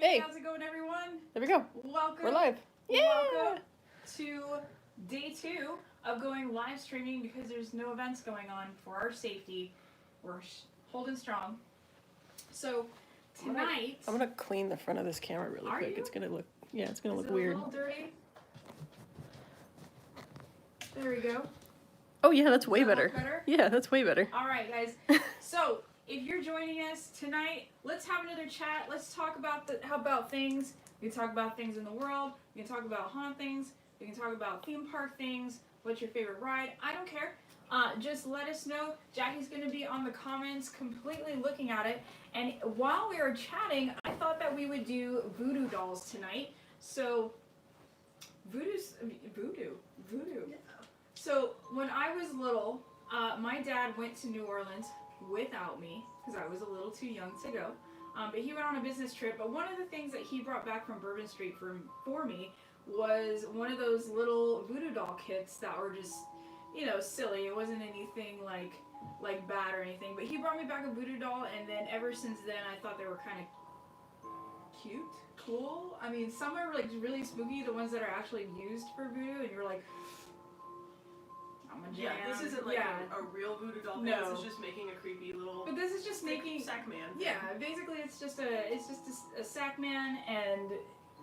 Hey. How's it going, everyone? There we go. Welcome. We're live. Yeah. Welcome to day 2 of going live streaming because there's no events going on for our safety. We're holding strong. So tonight, I'm gonna clean the front of this camera really quick. You? It's gonna look, it's gonna Is look it weird. a little dirty? There we go. Oh yeah, that's way Does that better. look better. Yeah, that's way better. All right, guys. So if you're joining us tonight, let's have another chat. Let's talk about things. We can talk about things in the world. We can talk about haunt things. We can talk about theme park things. What's your favorite ride? I don't care. Just let us know. Jackie's going to be on the comments completely looking at it. And while we are chatting, I thought that we would do Voodoo Dolls tonight. So, Voodoo. Yeah. So, when I was little, my dad went to New Orleans without me because I was a little too young to go. But he went on a business trip. But one of the things that he brought back from Bourbon Street for me was one of those little voodoo doll kits that were just, silly. It wasn't anything like bad or anything. But he brought me back a voodoo doll, and then ever since then, I thought they were kind of cute, cool. I mean, some are like really spooky. The ones that are actually used for voodoo, and you're like, yeah, this isn't like a real voodoo doll. No. This is just making a creepy little. But this is just making sack man. Yeah, basically it's just a sack man and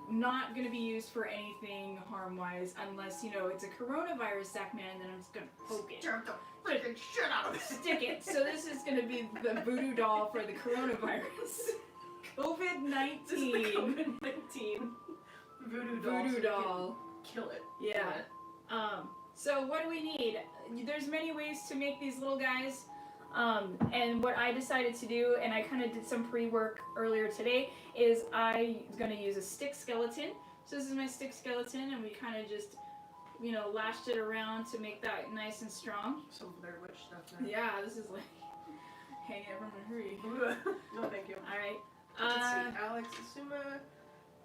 not gonna be used for anything harm wise unless it's a coronavirus sack man. Then I'm just gonna poke it. Jerk the freaking shit out of it. Stick it. So this is gonna be the voodoo doll for the coronavirus. COVID-19. This is the COVID-19 voodoo doll. Voodoo doll. Kill it. Yeah. Kill it. So what do we need? There's many ways to make these little guys. And what I decided to do, and I kind of did some pre-work earlier today, is I'm going to use a stick skeleton. So this is my stick skeleton, and we kind of just, lashed it around to make that nice and strong. Some Blair Witch stuff there. Yeah, this is like hanging it from a tree. No, thank you. All right. Let's see. Alex Asuma,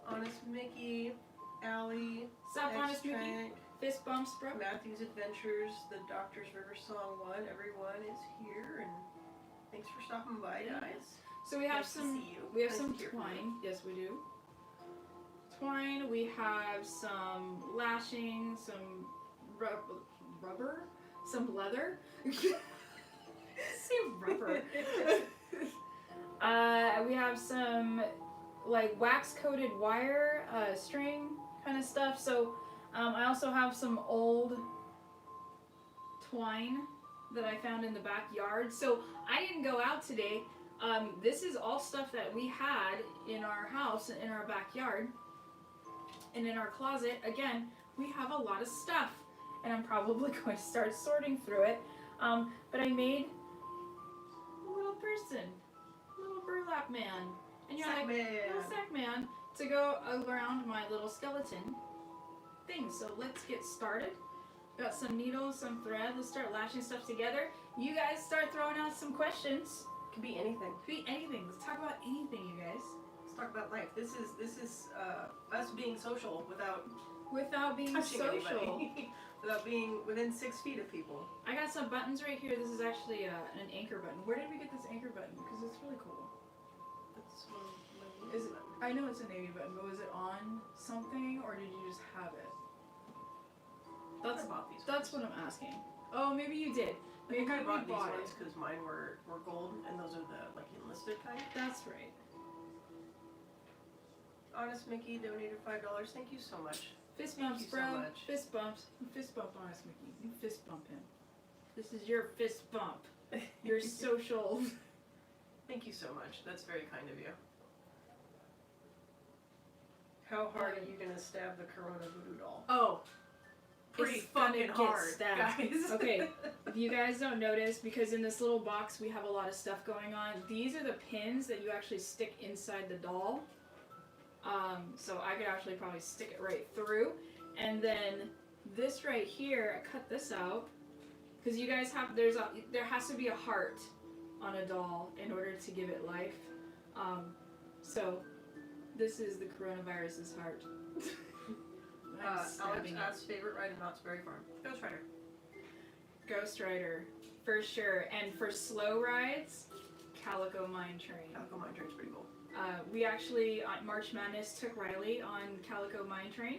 Honest Mickey, Allie, Stop, Honest Mickey. Extract, Fist bumps, bro. Matthew's Adventures, The Doctor's River Song 1. Everyone is here, and thanks for stopping by, guys. So we have Nice to see you. we have Nice some to hear from twine. you. Yes, we do. Twine. We have some lashing, some rubber, some leather. Say rubber. We have some like wax coated wire, string kind of stuff. So I also have some old twine that I found in the backyard. So I didn't go out today. This is all stuff that we had in our house, in our backyard, and in our closet. Again, we have a lot of stuff, and I'm probably going to start sorting through it. But I made a little person, little burlap man, and you're Sack like, man. little sack man, to go around my little skeleton thing. So let's get started. Got some needles, some thread. Let's start lashing stuff together. You guys start throwing out some questions. Could be anything. Could be anything. Let's talk about anything, you guys. Let's talk about life. This is us being social without being touching social. anybody. Without being within 6 feet of people. I got some buttons right here. This is actually an anchor button. Where did we get this anchor button? Because it's really cool. That's Is it? I know it's a Navy button, but was it on something or did you just have it? That's what I'm asking. Oh, maybe you did. Maybe I we bought these bought ones it. because mine were gold, and those are the enlisted kind. That's right. Honest Mickey donated $5. Thank you so much. Fist Thank bumps, you so bro. much. Fist bumps. You fist bump Honest Mickey. You fist bump him. This is your fist bump. Your social. Thank you so much. That's very kind of you. How hard are you gonna stab the Corona voodoo doll? Oh. Pretty It's gonna fucking get hard, stabbed. guys. Okay, if you guys don't notice, because in this little box we have a lot of stuff going on, these are the pins that you actually stick inside the doll. So I could actually probably stick it right through. And then this right here, I cut this out, because you guys have, there has to be a heart on a doll in order to give it life. So this is the coronavirus's heart. Alex Knott's favorite ride in Knott's Berry Farm. Ghost Rider. Ghost Rider, for sure. And for slow rides, Calico Mine Train. Calico Mine Train's pretty cool. We actually, on March Madness, took Riley on Calico Mine Train,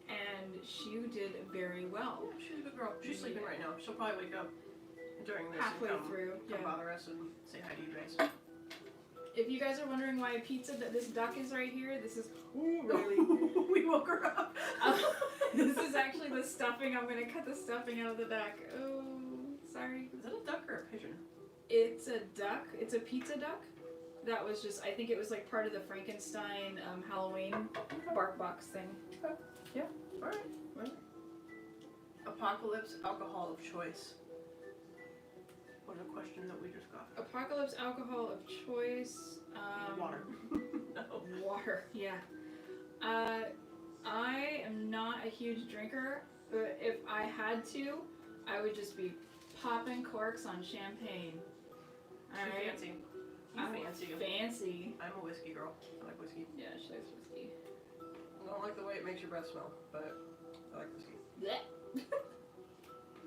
and she did very well. Oh, she's a good girl. She's sleeping right now. She'll probably wake up during this Halfway and come, through, come yeah. bother us and say hi to you guys. If you guys are wondering why pizza, this duck is right here, this is, ooh, No, Riley. we woke her up. This is actually the stuffing. I'm gonna cut the stuffing out of the duck. Oh, sorry. Is that a duck or a pigeon? It's a duck. It's a pizza duck. That was just, I think it was like part of the Frankenstein Halloween bark box thing. Yeah. Alright. Right. Apocalypse alcohol of choice. Was a question that we just got. Apocalypse alcohol of choice. Water. No. Water, yeah. I am not a huge drinker, but if I had to, I would just be popping corks on champagne. Too fancy. I'm fancy. fancy. I'm a whiskey girl. I like whiskey. Yeah, she likes whiskey. I don't like the way it makes your breath smell, but I like whiskey. Blech.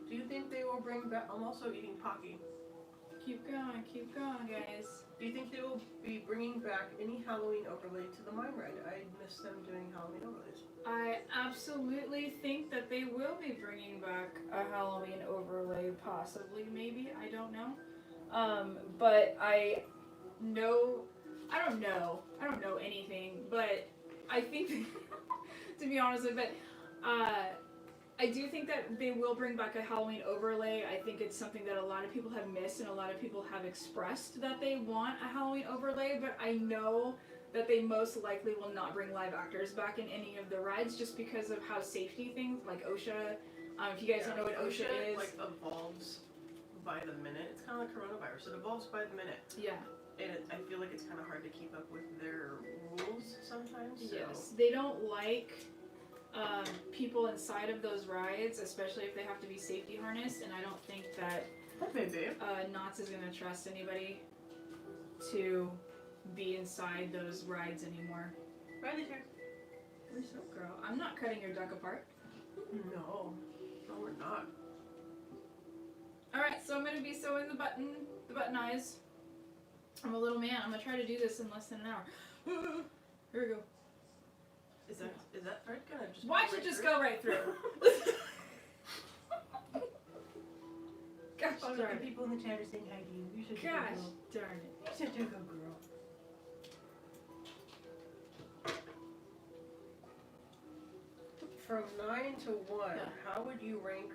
Do you think they will bring back? I'm also eating Pocky. Keep going, guys. Do you think they will be bringing back any Halloween overlay to the mine ride? I miss them doing Halloween overlays. I absolutely think that they will be bringing back a Halloween overlay, possibly, maybe, I don't know. But I don't know anything, but I think, to be honest with it, I do think that they will bring back a Halloween overlay. I think it's something that a lot of people have missed and a lot of people have expressed that they want a Halloween overlay, but I know that they most likely will not bring live actors back in any of the rides just because of how safety things, like OSHA, if you guys don't know what OSHA is. Like evolves by the minute. It's kind of like coronavirus. It evolves by the minute. Yeah. And I feel like it's kind of hard to keep up with their rules sometimes. So. Yes. They don't like people inside of those rides, especially if they have to be safety harnessed, and I don't think that Knott's is going to trust anybody to be inside those rides anymore. Riley's here. Where's that girl? I'm not cutting your duck apart. No, we're not. Alright, so I'm going to be sewing the button eyes. I'm a little man. I'm going to try to do this in less than an hour. Here we go. Is that thread gonna just Watch go it just through? go right through. Gosh Oh, darn the it. people in the chat are saying hi to you. You're such a good Gosh girl. darn it. You're such a good girl. From 9 to 1, Yeah. how would you rank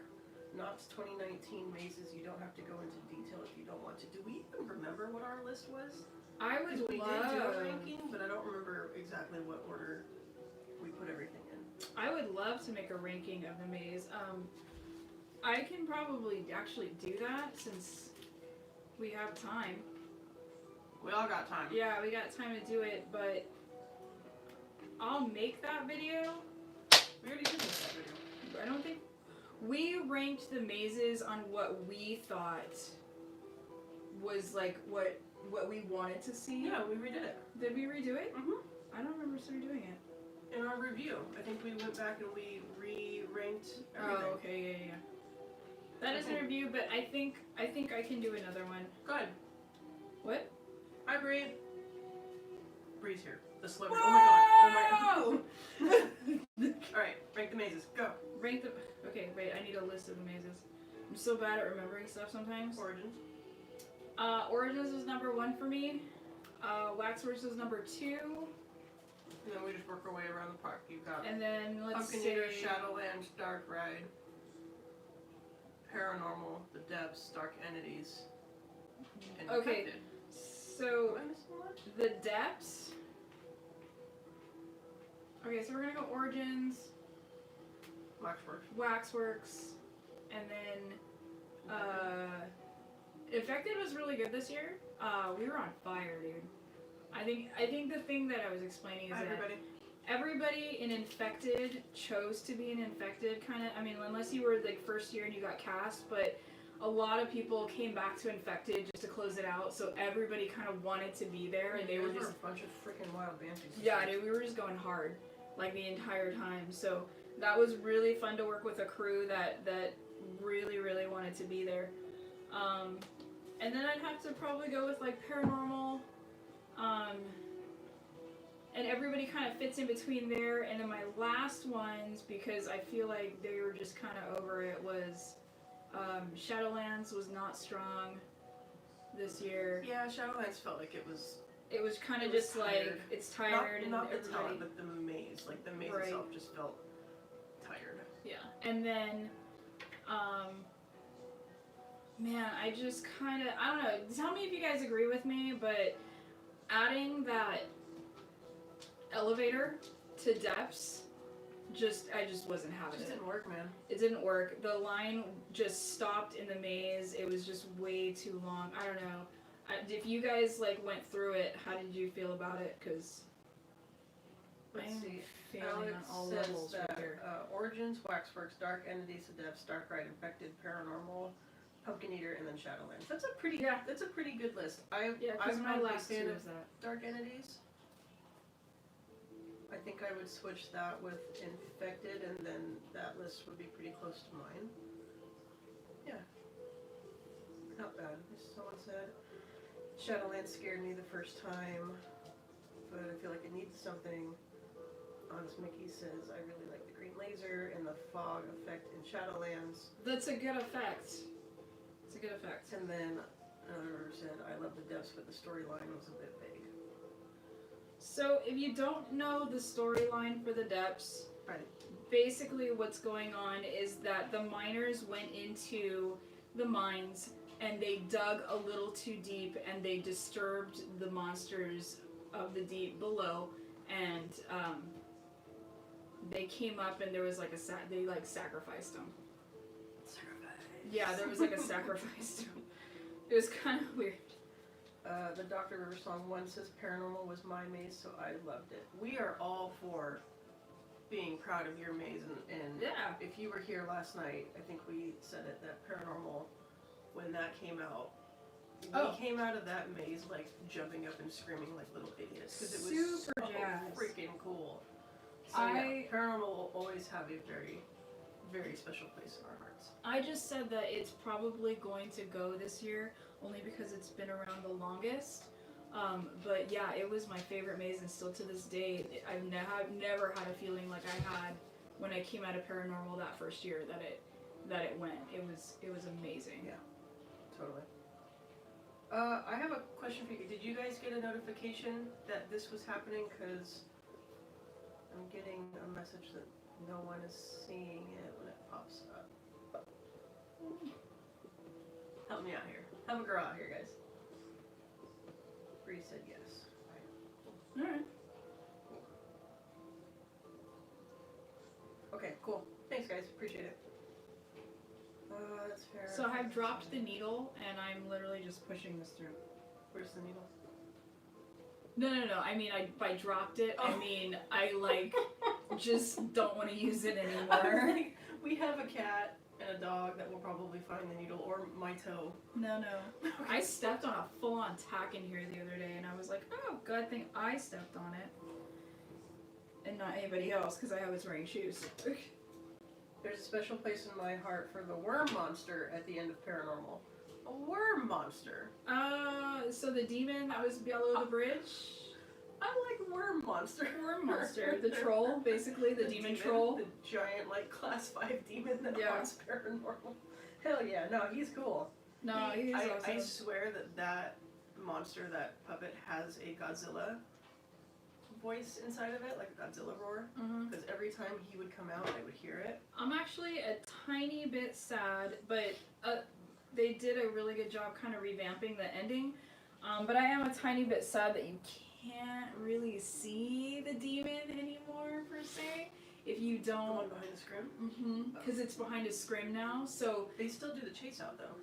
Knott's 2019 mazes? You don't have to go into detail if you don't want to. Do we even remember what our list was? I would Because we love... did do a ranking, but I don't remember exactly what order we put everything in. I would love to make a ranking of the maze. I can probably actually do that since we have time. We all got time. Yeah, we got time to do it, but I'll make that video. We already did that video. I don't think we ranked the mazes on what we thought was like what we wanted to see. Yeah, we redid it. Did we redo it? Mm-hmm. I don't remember us redoing it. In our review, I think we went back and we re-ranked everything. Oh, okay, yeah. That is a review, but I think I can do another one. Good. What? Hi, Bree. Bree's here. The celebrity. Oh my god. Alright, rank the mazes. Go. Rank the... Okay, wait, I need a list of the mazes. I'm so bad at remembering stuff sometimes. Origins. Origins was number 1 for me. Waxworks was number 2. And then we just work our way around the park. You've got And then let's Pumpkin see... Eater, Shadowlands, Dark Ride, Paranormal, The Depths, Dark Entities, and Okay, Infected. so Am I missing one? the Depths... Okay, so we're gonna go Origins, Waxworks. Waxworks, and then Infected was really good this year. We were on fire, dude. I think the thing that I was explaining is Hi, that everybody. everybody in Infected chose to be an Infected kind of. I mean, unless you were like first year and you got cast, but a lot of people came back to Infected just to close it out. So everybody kind of wanted to be there, and they were just a bunch of freaking wild banshees. yeah, dude. We were just going hard like the entire time. So that was really fun to work with a crew that really wanted to be there. And then I'd have to probably go with like Paranormal, and everybody kind of fits in between there. And then my last ones, because I feel like they were just kind of over it, was Shadowlands was not strong this year. Yeah, Shadowlands felt like it was kind of It was just like tired. it's tired and not the everybody. town, but the maze. Like the maze Right. itself just felt tired. Yeah, and then, man, I just kind of, I don't know, tell me if you guys agree with me, but adding that elevator to depths, I just wasn't It having just it. didn't work, man. It didn't work. The line just stopped in the maze. It was just way too long. I don't know. If you guys, like, went through it, how did you feel about it? Because Let's I'm see. failing Alex on all says levels that right here. Origins, Waxworks, Dark Entities, Adepts, Dark Ride, Infected, Paranormal, Pumpkin Eater, and then Shadowlands. That's a pretty good list. Yeah, because I'm my not a last fan two of is that. Dark Entities. I think I would switch that with Infected, and then that list would be pretty close to mine. Yeah. Not bad. Someone said Shadowlands scared me the first time, but I feel like it needs something. Honest Mickey says, I really like the green laser and the fog effect in Shadowlands. That's a good effect. It's a good effect. And then another said, I love the depths, but the storyline was a bit vague. So, if you don't know the storyline for the depths, Right. basically what's going on is that the miners went into the mines and they dug a little too deep and they disturbed the monsters of the deep below, and they came up and there was like they like sacrificed them. Yeah, there was like a sacrifice to them. It was kind of weird. The Dr. River Song 1 says Paranormal was my maze, so I loved it. We are all for being proud of your maze, and Yeah. if you were here last night, I think we said it, that Paranormal, when that came out, we came out of that maze like jumping up and screaming like little idiots, because it was Super so jazzed. freaking cool. So yeah, Paranormal will always have a very, very special place in our hearts. I just said that it's probably going to go this year, only because it's been around the longest. But yeah, it was my favorite maze, and still to this day, I've never had a feeling like I had when I came out of Paranormal that first year that it went. It was amazing. Yeah, totally. I have a question for you. Did you guys get a notification that this was happening? Because I'm getting a message that no one is seeing it when it pops up. Help me out here. Help a girl out here, guys. Bree said yes. Alright. Okay, cool. Thanks, guys. Appreciate it. That's fair. So I've dropped the needle, and I'm literally just pushing this through. Where's the needle? No. I mean, by dropped it, I mean I like just don't want to use it anymore. We have a cat and a dog that will probably find the needle, or my toe. No. I stepped on a full-on tack in here the other day, and I was like, oh, good thing I stepped on it, and not anybody else, because I was wearing shoes. There's a special place in my heart for the worm monster at the end of Paranormal. A worm monster. So the demon that was below the bridge? I like worm monster. Worm monster. The troll, basically, the demon troll. The giant, like, class 5 demon that Yeah. haunts Paranormal. Hell yeah, no, he's cool. No, he's I awesome. swear that monster, that puppet, has a Godzilla voice inside of it, like a Godzilla roar. Because every time he would come out, I would hear it. I'm actually a tiny bit sad, but they did a really good job kind of revamping the ending. But I am a tiny bit sad that you can't really see the demon anymore, per se, if you The one don't. behind the scrim. Because it's behind a scrim now, so. They still do the chase out, though.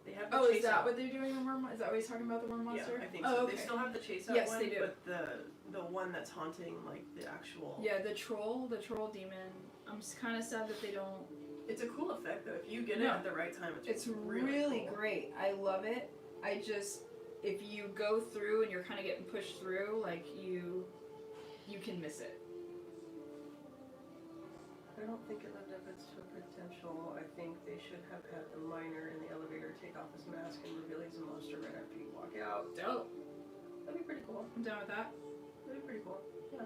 They have the Oh, chase is that out. what they're doing? Is that what he's talking about, the worm monster? Yeah, I think oh, so. Okay. They still have the chase out Yes, one, they do. but the one that's haunting, like, the actual... Yeah, the troll demon. I'm kind of sad that they don't. It's a cool effect, though. If you get it No. at the right time, It's really really cool. great. I love it. I just, if you go through and you're kind of getting pushed through, like you can miss it. I don't think it lived up its potential. I think they should have had the miner in the elevator take off his mask and reveal he's a monster right after you walk out. Dope. That'd be pretty cool. I'm down with that. That'd be pretty cool. Yeah.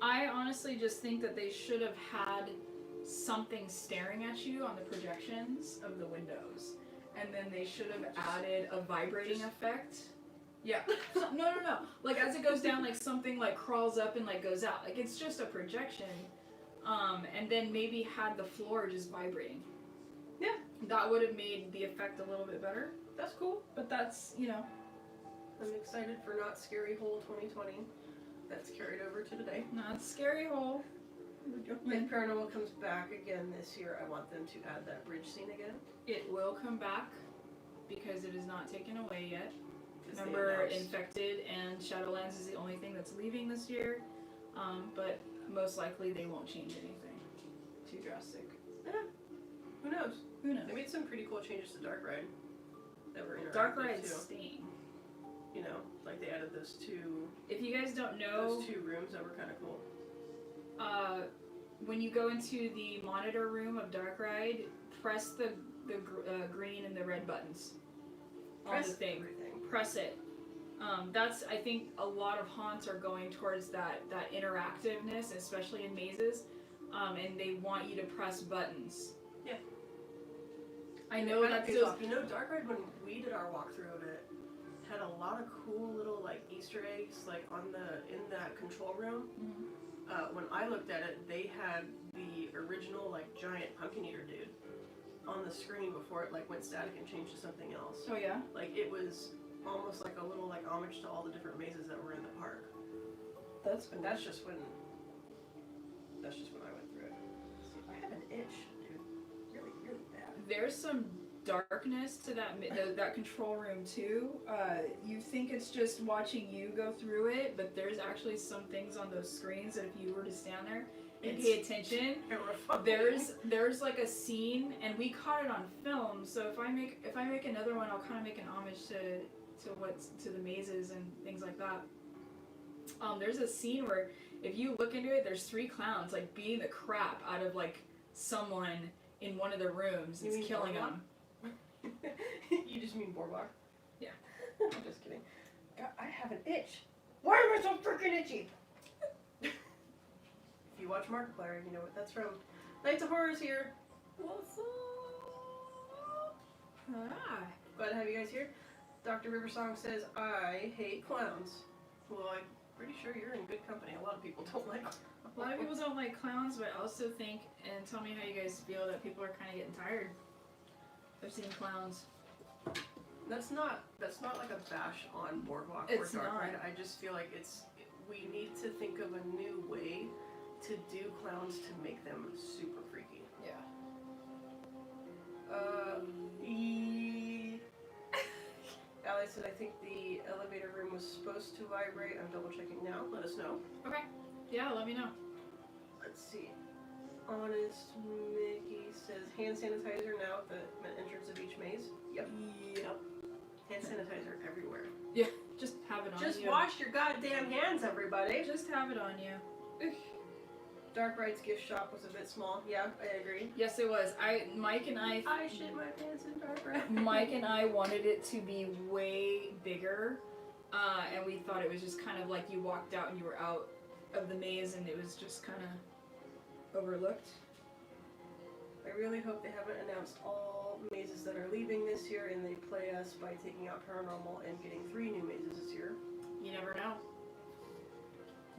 I honestly just think that they should have had something staring at you on the projections of the windows. And then they should have added a vibrating effect. Yeah. No. Like as it goes down, like something like crawls up and like goes out. Like it's just a projection. And then maybe had the floor just vibrating. Yeah. That would have made the effect a little bit better. That's cool. But that's, you know. I'm excited for Not Scary Hole 2020. That's carried over to today. Not Scary Hole. If Paranormal comes back again this year, I want them to add that bridge scene again. It will come back because it is not taken away yet. 'Cause they Remember, announced- Infected and Shadowlands is the only thing that's leaving this year. But most likely they won't change anything too drastic. Yeah. Who knows? Who knows? They made some pretty cool changes to Dark Ride that were interactive Dark Ride's too. staying. You know, like they added those two If you guys don't know, rooms that were kind of cool. when you go into the monitor room of Dark Ride, press the green and the red buttons on the thing. Everything. Press it. That's, I think, a lot of haunts are going towards that interactiveness, especially in mazes, and they want you to press buttons. Yeah. I know that that pays feels. off. You know, Dark Ride, when we did our walkthrough of it, had a lot of cool little like Easter eggs, like in that control room. Mhm. When I looked at it, they had the original like giant pumpkin eater dude on the screen before it like went static and changed to something else. Oh yeah. Like it was almost like a little like homage to all the different mazes that were in the park. That's But that's just when I went through it. See, I have an itch, dude. Really, really bad. There's some darkness to that control room too. You think it's just watching you go through it, but there's actually some things on those screens that if you were to stand there and pay attention, Terrifying. there's like a scene, and we caught it on film. So if I make another one, I'll kind of make an homage to the mazes and things like that. There's a scene where if you look into it, there's 3 clowns like beating the crap out of like someone in one of the rooms. You It's mean killing Boardwalk? them. You just mean Boardwalk? Yeah. I'm just kidding. God, I have an itch. Why am I so freaking itchy? If you watch Markiplier, you know what that's from. Nights of Horrors here. What's up? Ah. Glad to have you guys here. Dr. Riversong says, I hate clowns. Well, I'm pretty sure you're in good company. A lot of people don't like clowns. A lot of people don't like clowns, but I also think, and tell me how you guys feel, that people are kind of getting tired of seeing clowns. That's not like a bash on Boardwalk It's or Dark not. Ride. I just feel like we need to think of a new way to do clowns to make them super freaky. Yeah. Ally said, I think the elevator room was supposed to vibrate. I'm double checking now. Let us know. Okay. Yeah, let me know. Let's see. Honest Mickey says, hand sanitizer now at the entrance of each maze. Yep. Hand sanitizer everywhere. Yeah, just have it on Just you. wash your goddamn hands, everybody. Just have it on you. Dark Ride's gift shop was a bit small. Yeah, I agree. Yes, it was. Mike and I shit my pants in Dark Ride. Mike and I wanted it to be way bigger, and we thought it was just kind of like you walked out and you were out of the maze and it was just kind of overlooked. I really hope they haven't announced all mazes that are leaving this year and they play us by taking out Paranormal and getting 3 new mazes this year. You never know.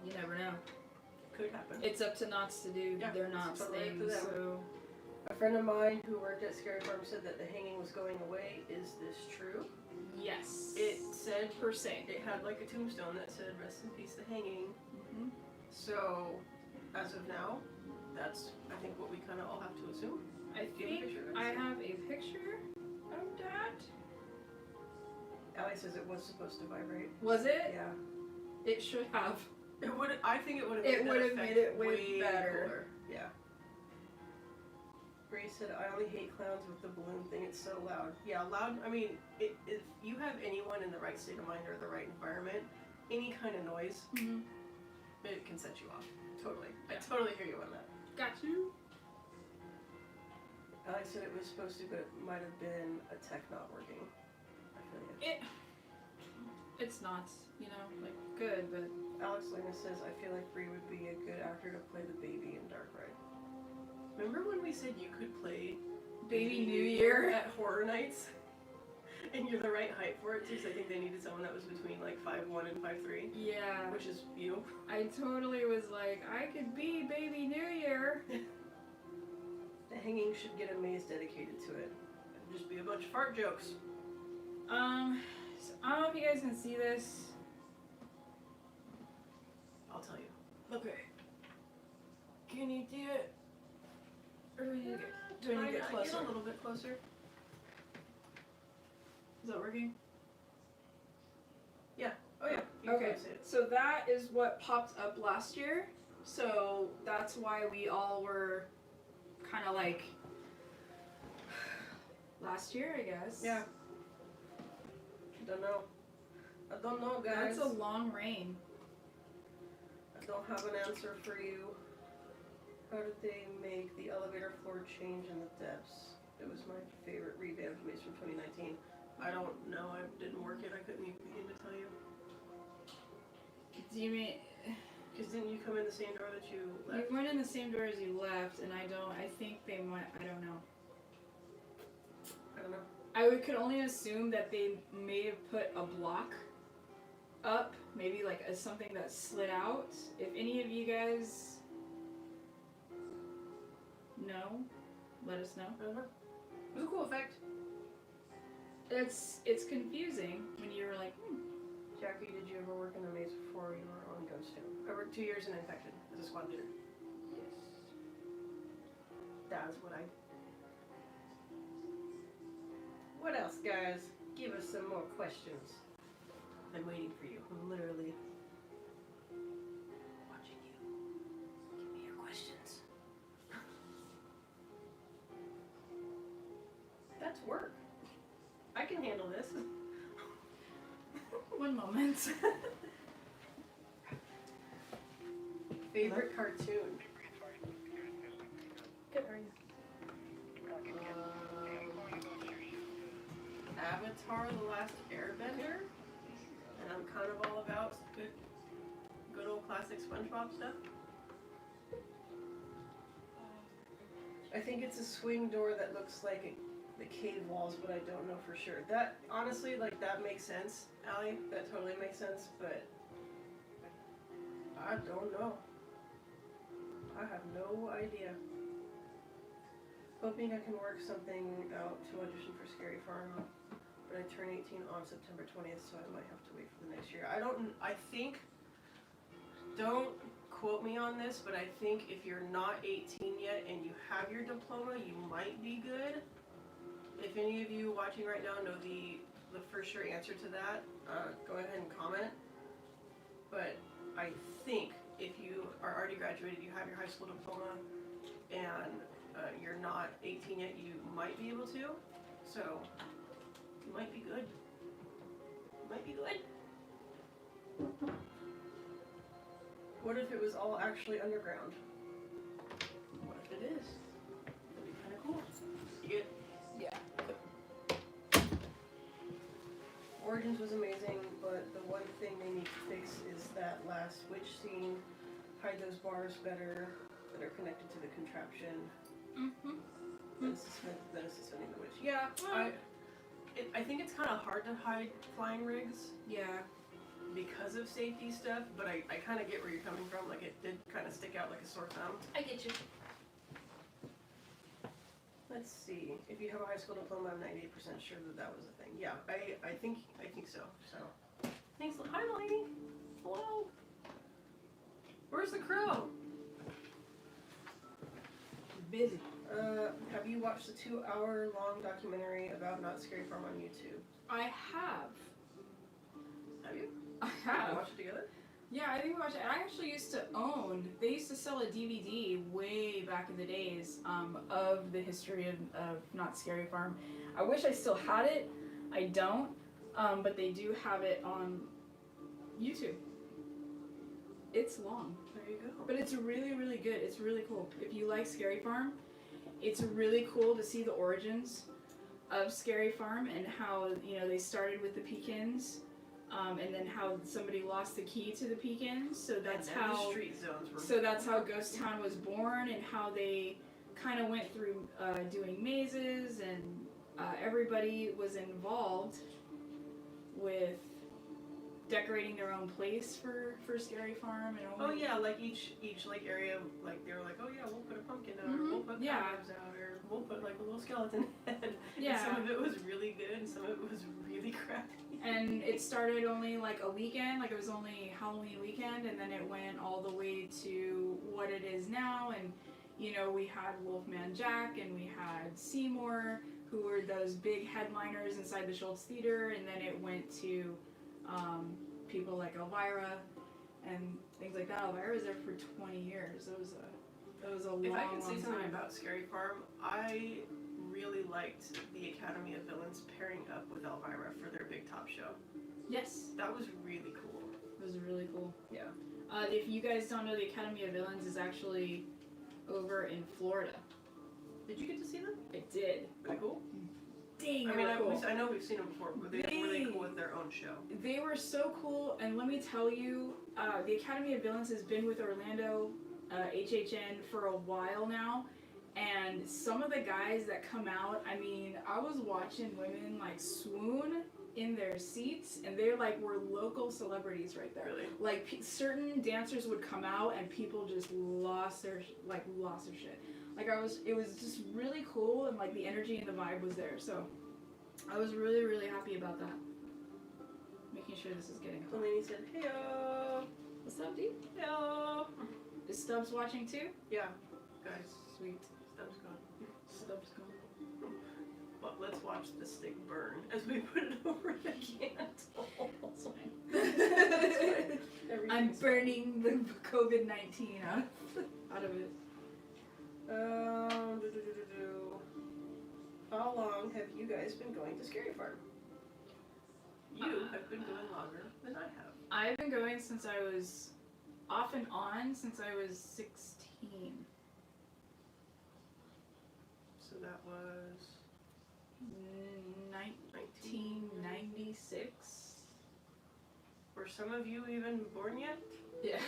You never know. Could happen. It's up to Knots to do their Knots totally up to things, them. so... A friend of mine who worked at Scary Farm said that the hanging was going away. Is this true? Yes. It said, per se. it had like a tombstone that said, rest in peace, the hanging. Mm-hmm. So, as of now, that's, I think, what we kind of all have to assume. I Do you have a think picture? I have a picture of that. Allie says it was supposed to vibrate. Was it? Yeah. It should have. It would. I think it would have. It would have made it way better. Cooler. Yeah. Bree said, "I only hate clowns with the balloon thing. It's so loud." Yeah, loud. I mean, if you have anyone in the right state of mind or the right environment, any kind of noise, Mm-hmm. it can set you off. Totally. Yeah. I totally hear you on that. Got you. Alex said it was supposed to, but it might have been a tech not working. I feel you. it's not, you know, like good, but Alex Lena says, I feel like Bree would be a good actor to play the baby in Dark Ride. Remember when we said you could play Baby New Year at Horror Nights? And you're the right height for it too, so I think they needed someone that was between like 5'1" and 5'3", Yeah. which is you. I totally was like, I could be Baby New Year. The hanging should get a maze dedicated to it. It'd just be a bunch of fart jokes. So I don't know if you guys can see this. I'll tell you. Okay. Can you do it? Or do I need to get Get closer? a little bit closer. Is that working? Oh yeah. You Okay. can see it. So that is what popped up last year. So that's why we all were kind of like last year, I guess. Yeah. I don't know, guys. That's a long rain. I don't have an answer for you. How did they make the elevator floor change in the depths? It was my favorite revamped maze from 2019. I don't know. I didn't work it. I couldn't even begin to tell you. Do you mean Because didn't you come in the same door that you left? you went in the same door as you left? And I think they might. I don't know. I don't know. Could only assume that they may have put a block up, maybe like something that slid out. If any of you guys know, let us know. I don't know. It was a cool effect. It's confusing when you're like, Jackie, did you ever work in a maze before you were on Ghost Town? I worked 2 years in Infected as a squad leader. yes. That's what I. What else, guys? Give us some more questions. I'm waiting for you. I'm literally watching you. Give me your questions. That's work. I can handle this. One moment. Favorite cartoon? Good, how are you? Avatar: The Last Airbender, and I'm kind of all about good old classic SpongeBob stuff. I think it's a swing door that looks like the cave walls, but I don't know for sure. That honestly, like that makes sense, Allie. That totally makes sense, but I don't know. I have no idea. Hoping I can work something out to audition for Scary Farm. But I turn 18 on September 20th, so I might have to wait for the next year. I think, don't quote me on this, but I think if you're not 18 yet and you have your diploma, you might be good. If any of you watching right now know the for sure answer to that, go ahead and comment. But I think if you are already graduated, you have your high school diploma, and you're not 18 yet, you might be able to. So, you might be good. You might be good. What if it was all actually underground? What if it is? That'd be kind of cool. You get Yeah. Origins was amazing, but the one thing they need to fix is that last witch scene. Hide those bars better that are connected to the contraption. Mm-hmm. Then suspending the witch. Yeah, I think it's kind of hard to hide flying rigs Yeah. because of safety stuff, but I kind of get where you're coming from. Like, it did kind of stick out like a sore thumb. I get you. Let's see. If you have a high school diploma, I'm 98% sure that was a thing. Yeah, I think so. So, thanks. Hi, lady. Hello. Where's the crow? Busy. Have you watched the 2-hour-long documentary about Not Scary Farm on YouTube? I have. Have you? I Did have. you watch it together? Yeah, I think we watched it. I actually used to own. They used to sell a DVD way back in the days of the history of Not Scary Farm. I wish I still had it. I don't, but they do have it on YouTube. It's long, There you go. but it's really, really good. It's really cool. If you like Scary Farm, it's really cool to see the origins of Scary Farm and how they started with the Pekins. and then how somebody lost the key to the Pekin. So that's And then how the street zones were. so that's how Ghost Town was born, and how they kind of went through doing mazes, and everybody was involved with decorating their own place for Scary Farm. And Oh yeah, like each like area, like they were like, oh yeah, we'll put a pumpkin out, or we'll put cobwebs out, or we'll put like a little skeleton head. Yeah. And some of it was really good, and some of it was really crappy. And it started only like a weekend, like it was only Halloween weekend, and then it went all the way to what it is now. And you know, we had Wolfman Jack, and we had Seymour, who were those big headliners inside the Schultz Theater, and then it went to people like Elvira and things like that. Elvira was there for 20 years. It was a long, If I can say long something time. about Scary Farm, I really liked the Academy of Villains pairing up with Elvira for their big top show. Yes, That was really cool. it was really cool. Yeah. If you guys don't know, the Academy of Villains is actually over in Florida. Did you get to see them? I did. Pretty cool. Dang, I mean, cool. I know we've seen them before, but they're really cool with their own show. They were so cool, and let me tell you, the Academy of Villains has been with Orlando HHN for a while now, and some of the guys that come out, I mean, I was watching women like swoon in their seats, and they like were local celebrities right there. Really? Like certain dancers would come out, and people just lost their shit. Like it was just really cool, and like the energy and the vibe was there. So I was really, really happy about that. Making sure this is getting hot. Delaney said, heyo. What's up, dude? Heyo. Is Stubbs watching too? Yeah. Guys, Sweet. stuff's gone. Stubbs gone. But let's watch the stick burn as we put it over the candle. I'm burning the COVID-19 out of it. How long have you guys been going to Scary Farm? You have been going longer than I have. I've been going since I was off and on since I was 16. So that was 1996. Were some of you even born yet? Yeah.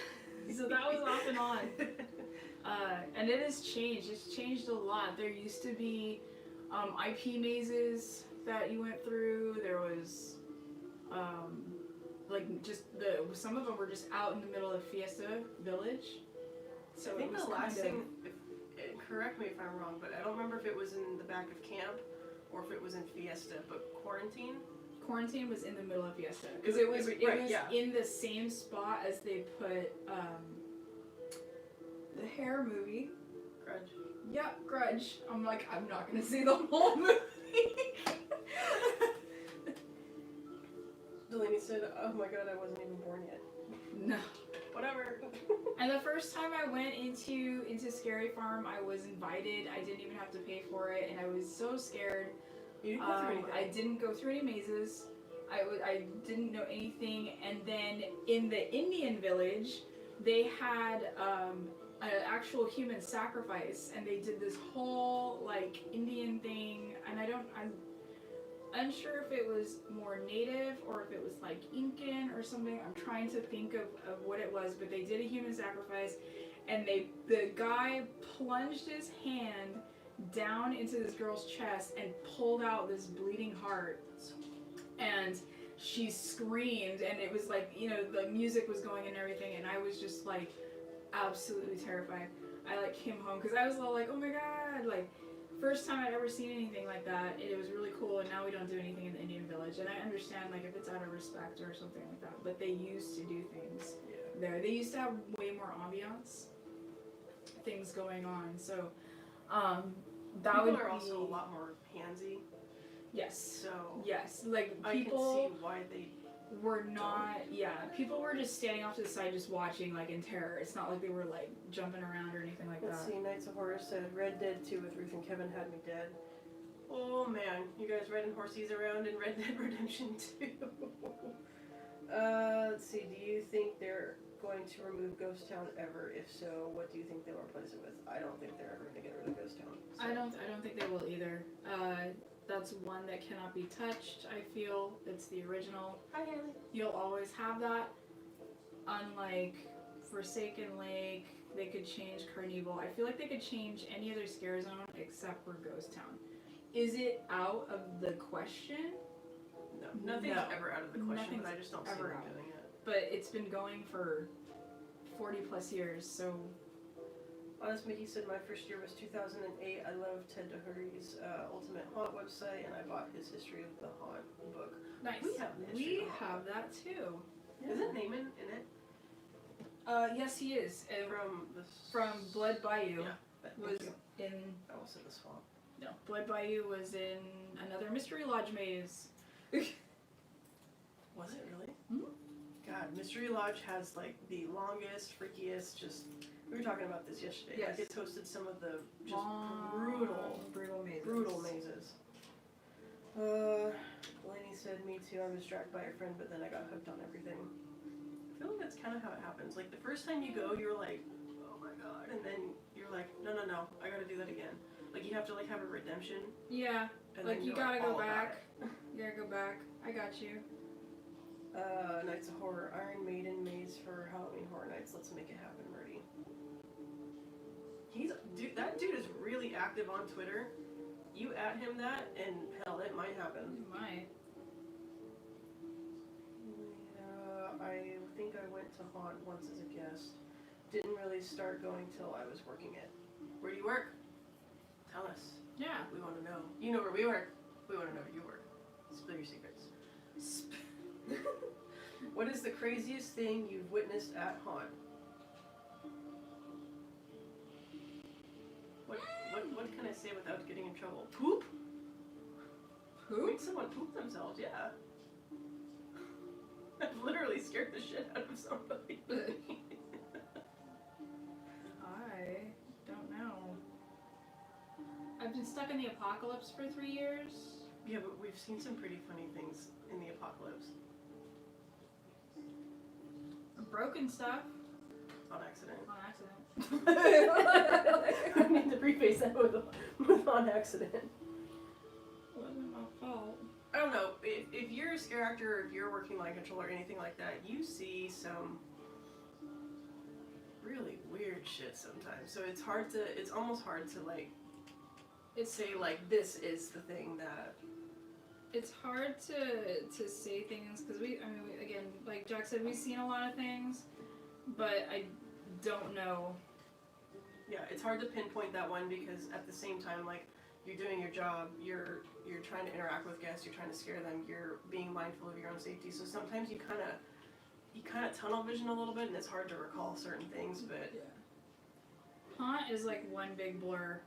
So that was off and on. And it has changed. It's changed a lot. There used to be IP mazes that you went through. There was some of them were just out in the middle of Fiesta Village. So I think it was the last kind of, thing, correct me if I'm wrong, but I don't remember if it was in the back of camp or if it was in Fiesta, but Quarantine was in the middle of Fiesta because it was yeah. in the same spot as they put the Hair movie. Grudge. Yeah, Grudge. I'm like, I'm not gonna see the whole movie. Delaney said, oh my god, I wasn't even born yet. No. Whatever. And the first time I went into Scary Farm, I was invited. I didn't even have to pay for it, and I was so scared. You didn't go through anything. I didn't go through any mazes. I didn't know anything. And then in the Indian village, they had an actual human sacrifice, and they did this whole like Indian thing. And I'm unsure if it was more native or if it was like Incan or something. I'm trying to think of what it was, but they did a human sacrifice, and the guy plunged his hand down into this girl's chest and pulled out this bleeding heart, and she screamed, and it was like, you know, the music was going and everything, and I was just like absolutely terrified. I like came home because I was all like, oh my god, like first time I'd ever seen anything like that. It was really cool, and now we don't do anything in the Indian village, and I understand like if it's out of respect or something like that, but they used to do things there. They used to have way more ambiance things going on, so that people would are be, also a lot more handsy. yes, So yes, like I can people see why they were not, people were just standing off to the side just watching like in terror. It's not like they were like jumping around or anything like Let's that. see, Knights of Horror said Red Dead 2 with Ruth and Kevin had me dead. Oh man, you guys riding horsies around in Red Dead Redemption 2. Let's see, do you think they're going to remove Ghost Town ever? If so, what do you think they'll replace it with? I don't think they're ever going to get rid of Ghost Town. So. I don't think they will either. That's one that cannot be touched, I feel. It's the original. Hi, Haley. You'll always have that. Unlike Forsaken Lake, they could change Carnival. I feel like they could change any other scare zone except for Ghost Town. Is it out of the question? No, nothing's ever out of the question, but I just don't see them out. doing it. But it's been going for 40 plus years, so. Honest Mickey said my first year was 2008. I love Ted DeHurry's Ultimate Haunt website, and I bought his History of the Haunt book. Nice. We have the History of the Haunt. have that too. Yeah. Isn't Naaman in it? Yes, he is. From Blood Bayou. Yeah, Was in. I was in the swamp. No, Blood Bayou was in another Mystery Lodge maze. Was it really? Mhm. God, Mystery Lodge has like the longest, freakiest, just. We were talking about this yesterday. Yes. Like, it hosted some of the just Long, brutal mazes. Delaney said, me too, I was dragged by a friend, but then I got hooked on everything. I feel like that's kind of how it happens. Like, the first time you go, you're like, oh my god, and then you're like, no, I gotta do that again. Like, you have to, like, have a redemption. Yeah, And like then you you're gotta all go about back. it. You gotta go back. I got you. Nights of Horror, Iron Maiden maze for Halloween Horror Nights. Let's make it happen, Murdy. That dude is really active on Twitter. You at him that, and hell, it might happen. You might. I think I went to Haunt once as a guest. Didn't really start going till I was working it. Where do you work? Tell us. Yeah. We want to know. You know where we work. We want to know where you work. Spill your secrets. What is the craziest thing you've witnessed at Haunt? What can I say without getting in trouble? Poop? Who? Make someone poop themselves, yeah. I've literally scared the shit out of somebody. I don't know. I've been stuck in the apocalypse for 3 years. Yeah, but we've seen some pretty funny things in the apocalypse. Broken stuff. On accident. On accident. I need to preface that with on accident. Wasn't my fault. I don't know, if you're a scare actor or if you're working line control or anything like that, you see some really weird shit sometimes. So it's almost hard to like, say like, this is the thing that... It's hard to say things because again, like Jack said, we've seen a lot of things, but I don't know. Yeah, it's hard to pinpoint that one because at the same time, like, you're doing your job, you're trying to interact with guests, you're trying to scare them, you're being mindful of your own safety. So sometimes you kind of tunnel vision a little bit, and it's hard to recall certain things. But yeah, Haunt is like one big blur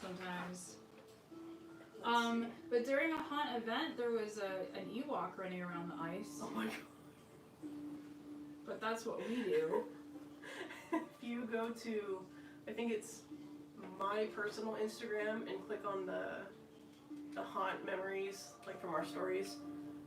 sometimes. But during a Haunt event, there was an Ewok running around the ice. Oh my god! But that's what we do. If you go to, I think it's my personal Instagram and click on the Haunt memories, like from our stories,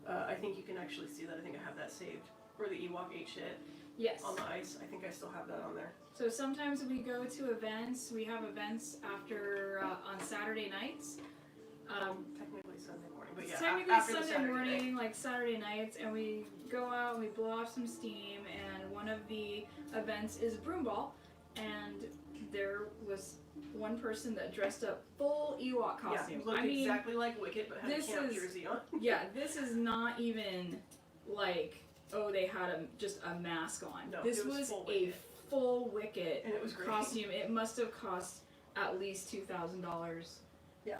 I think you can actually see that. I think I have that saved. Where the Ewok ate shit. Yes. On the ice. I think I still have that on there. So sometimes we go to events. We have events after on Saturday nights. Technically Sunday morning, but yeah. Technically after the Sunday morning, day. like Saturday nights, and we go out and we blow off some steam. And one of the events is broom ball, and there was one person that dressed up full Ewok costume. Yeah, looked exactly like Wicket, but had a camp jersey on. Yeah, this is not even like, oh, they had just a mask on. No, this was a full Wicket and it was great. costume. It must have cost at least $2,000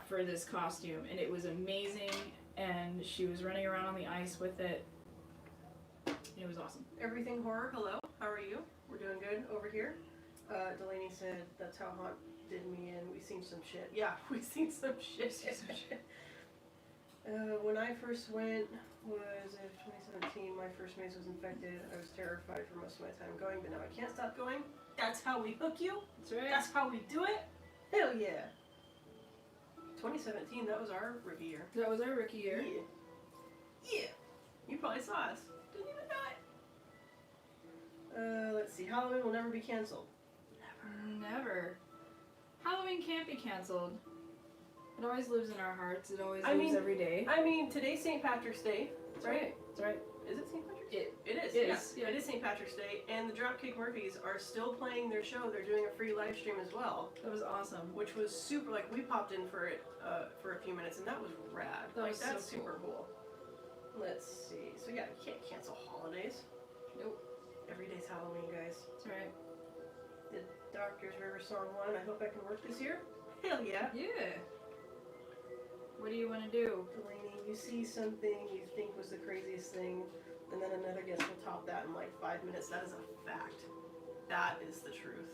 for this costume, and it was amazing. And she was running around on the ice with it. It was awesome. Everything Horror, hello. How are you? We're doing good over here. Delaney said that's how Haunt did me in. We've seen some shit. Yeah, we've seen some shit. When I first went was in 2017. My first maze was infected. I was terrified for most of my time going, but now I can't stop going. That's how we hook you. That's right. That's how we do it. Hell yeah. 2017, that was our rookie year. That was our rookie year. Yeah. You probably saw us. Didn't even know it. Let's see. Halloween will never be canceled. Never. Halloween can't be canceled. It always lives in our hearts. It always I lives mean- every day. I mean, today's St. Patrick's Day, That's right? That's right. Is it St. Patrick's Day? It It is. is, Yeah. yeah. It is St. Patrick's Day, and the Dropkick Murphys are still playing their show. They're doing a free live stream as well, That was awesome. which was super. Like we popped in for it for a few minutes, and that was rad. That like was that's so super cool. Let's see. So yeah, you can't cancel holidays. Nope. Every day's Halloween, guys. That's right. The Doctor's River Song 1. I hope I can work this year. Hell yeah. Yeah. What do you want to do? Delaney, you see something you think was the craziest thing, and then another guest will top that in like 5 minutes. That is a fact. That is the truth.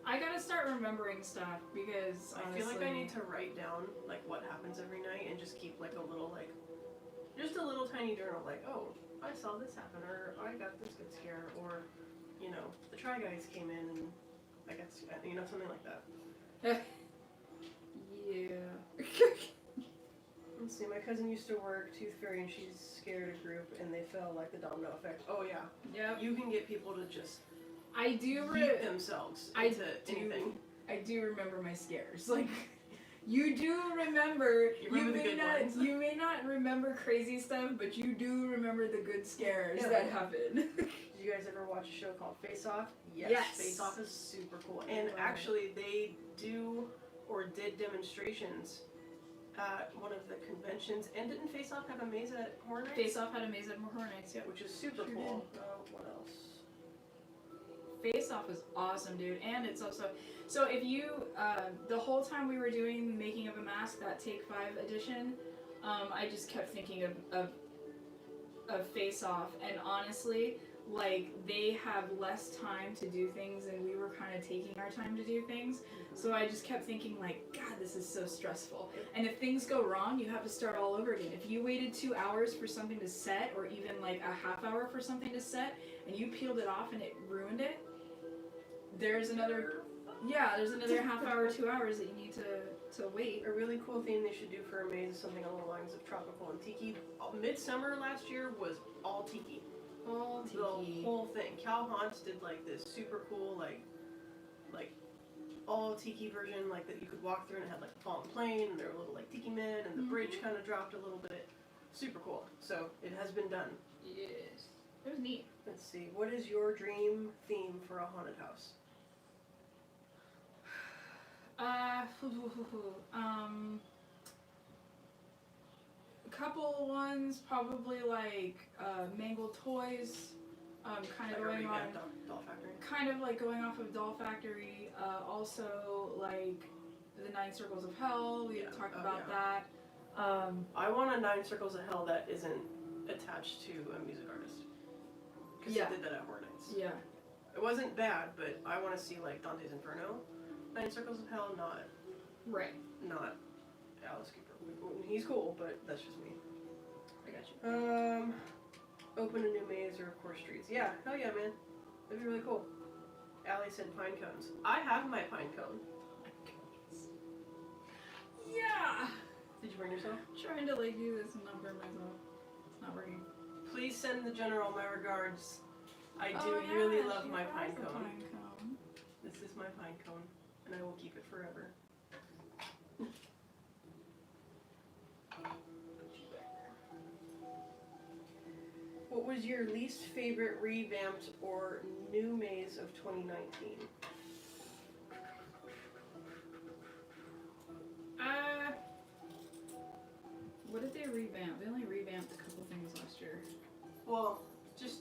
I gotta start remembering stuff because honestly, I feel like I need to write down like what happens every night and just keep like a little like, just a little tiny journal like, oh, I saw this happen, or I got this good scare, or, you know, the Try Guys came in and I got, you know, something like that. Yeah. Let's see, my cousin used to work Tooth Fairy and she's scared a group and they fell like the domino effect. Oh yeah. Yep. You can get people to just I do. beat themselves into anything. I do remember my scares. Like, you do remember. You remember the good ones. You may not remember crazy stuff, but you do remember the good scares Yeah. that happen. Did you guys ever watch a show called Face Off? Yes. Face Off is super cool. And Love it. actually, they do or did demonstrations at one of the conventions. And didn't Face Off have a maze at Horror Nights? Face Off had a maze at Horror Nights. Yep. Which is super Sure cool. What else? Face Off was awesome, dude, and it's also so if you the whole time we were doing the making of a mask, that Take 5 edition, I just kept thinking of Face Off, and honestly, like they have less time to do things, and we were kind of taking our time to do things, so I just kept thinking like, God, this is so stressful, and if things go wrong, you have to start all over again. If you waited 2 hours for something to set, or even like a half hour for something to set, and you peeled it off and it ruined it, there's another half hour, 2 hours that you need to wait. A really cool thing they should do for a maze is something along the lines of tropical and tiki. Midsummer last year was all tiki. All The tiki. whole thing. Cal Haunts did like this super cool like all tiki version like that you could walk through and it had like a fallen plane and there were little like tiki men and the bridge kind of dropped a little bit. Super cool. So it has been done. Yes. It was neat. Let's see. What is your dream theme for a haunted house? A couple ones, probably like Mangled Toys, kind of Like a going on, revamped doll factory. kind of like going off of Doll Factory. Also like the 9 Circles of Hell. We Yeah. talked Oh, about yeah. that. I want a 9 Circles of Hell that isn't attached to a music artist. Because Yeah. they did that at Horror Nights. Yeah. It wasn't bad, but I want to see like Dante's Inferno. 9 Circles of Hell, not Right. Alice Cooper. He's cool, but that's just me. I got you. Open a new maze or of course streets. Yeah, hell yeah, man. That'd be really cool. Allie said pine cones. I have my pine cone. Yeah. Did you burn yourself? Trying to like do this and not burn myself. It's not working. Please send the general my regards. I do Oh, yeah, really love she my has pine the cone. pine cone. This is my pine cone, and I will keep it forever. What was your least favorite revamped or new maze of 2019? What did they revamp? They only revamped a couple things last year. Well, just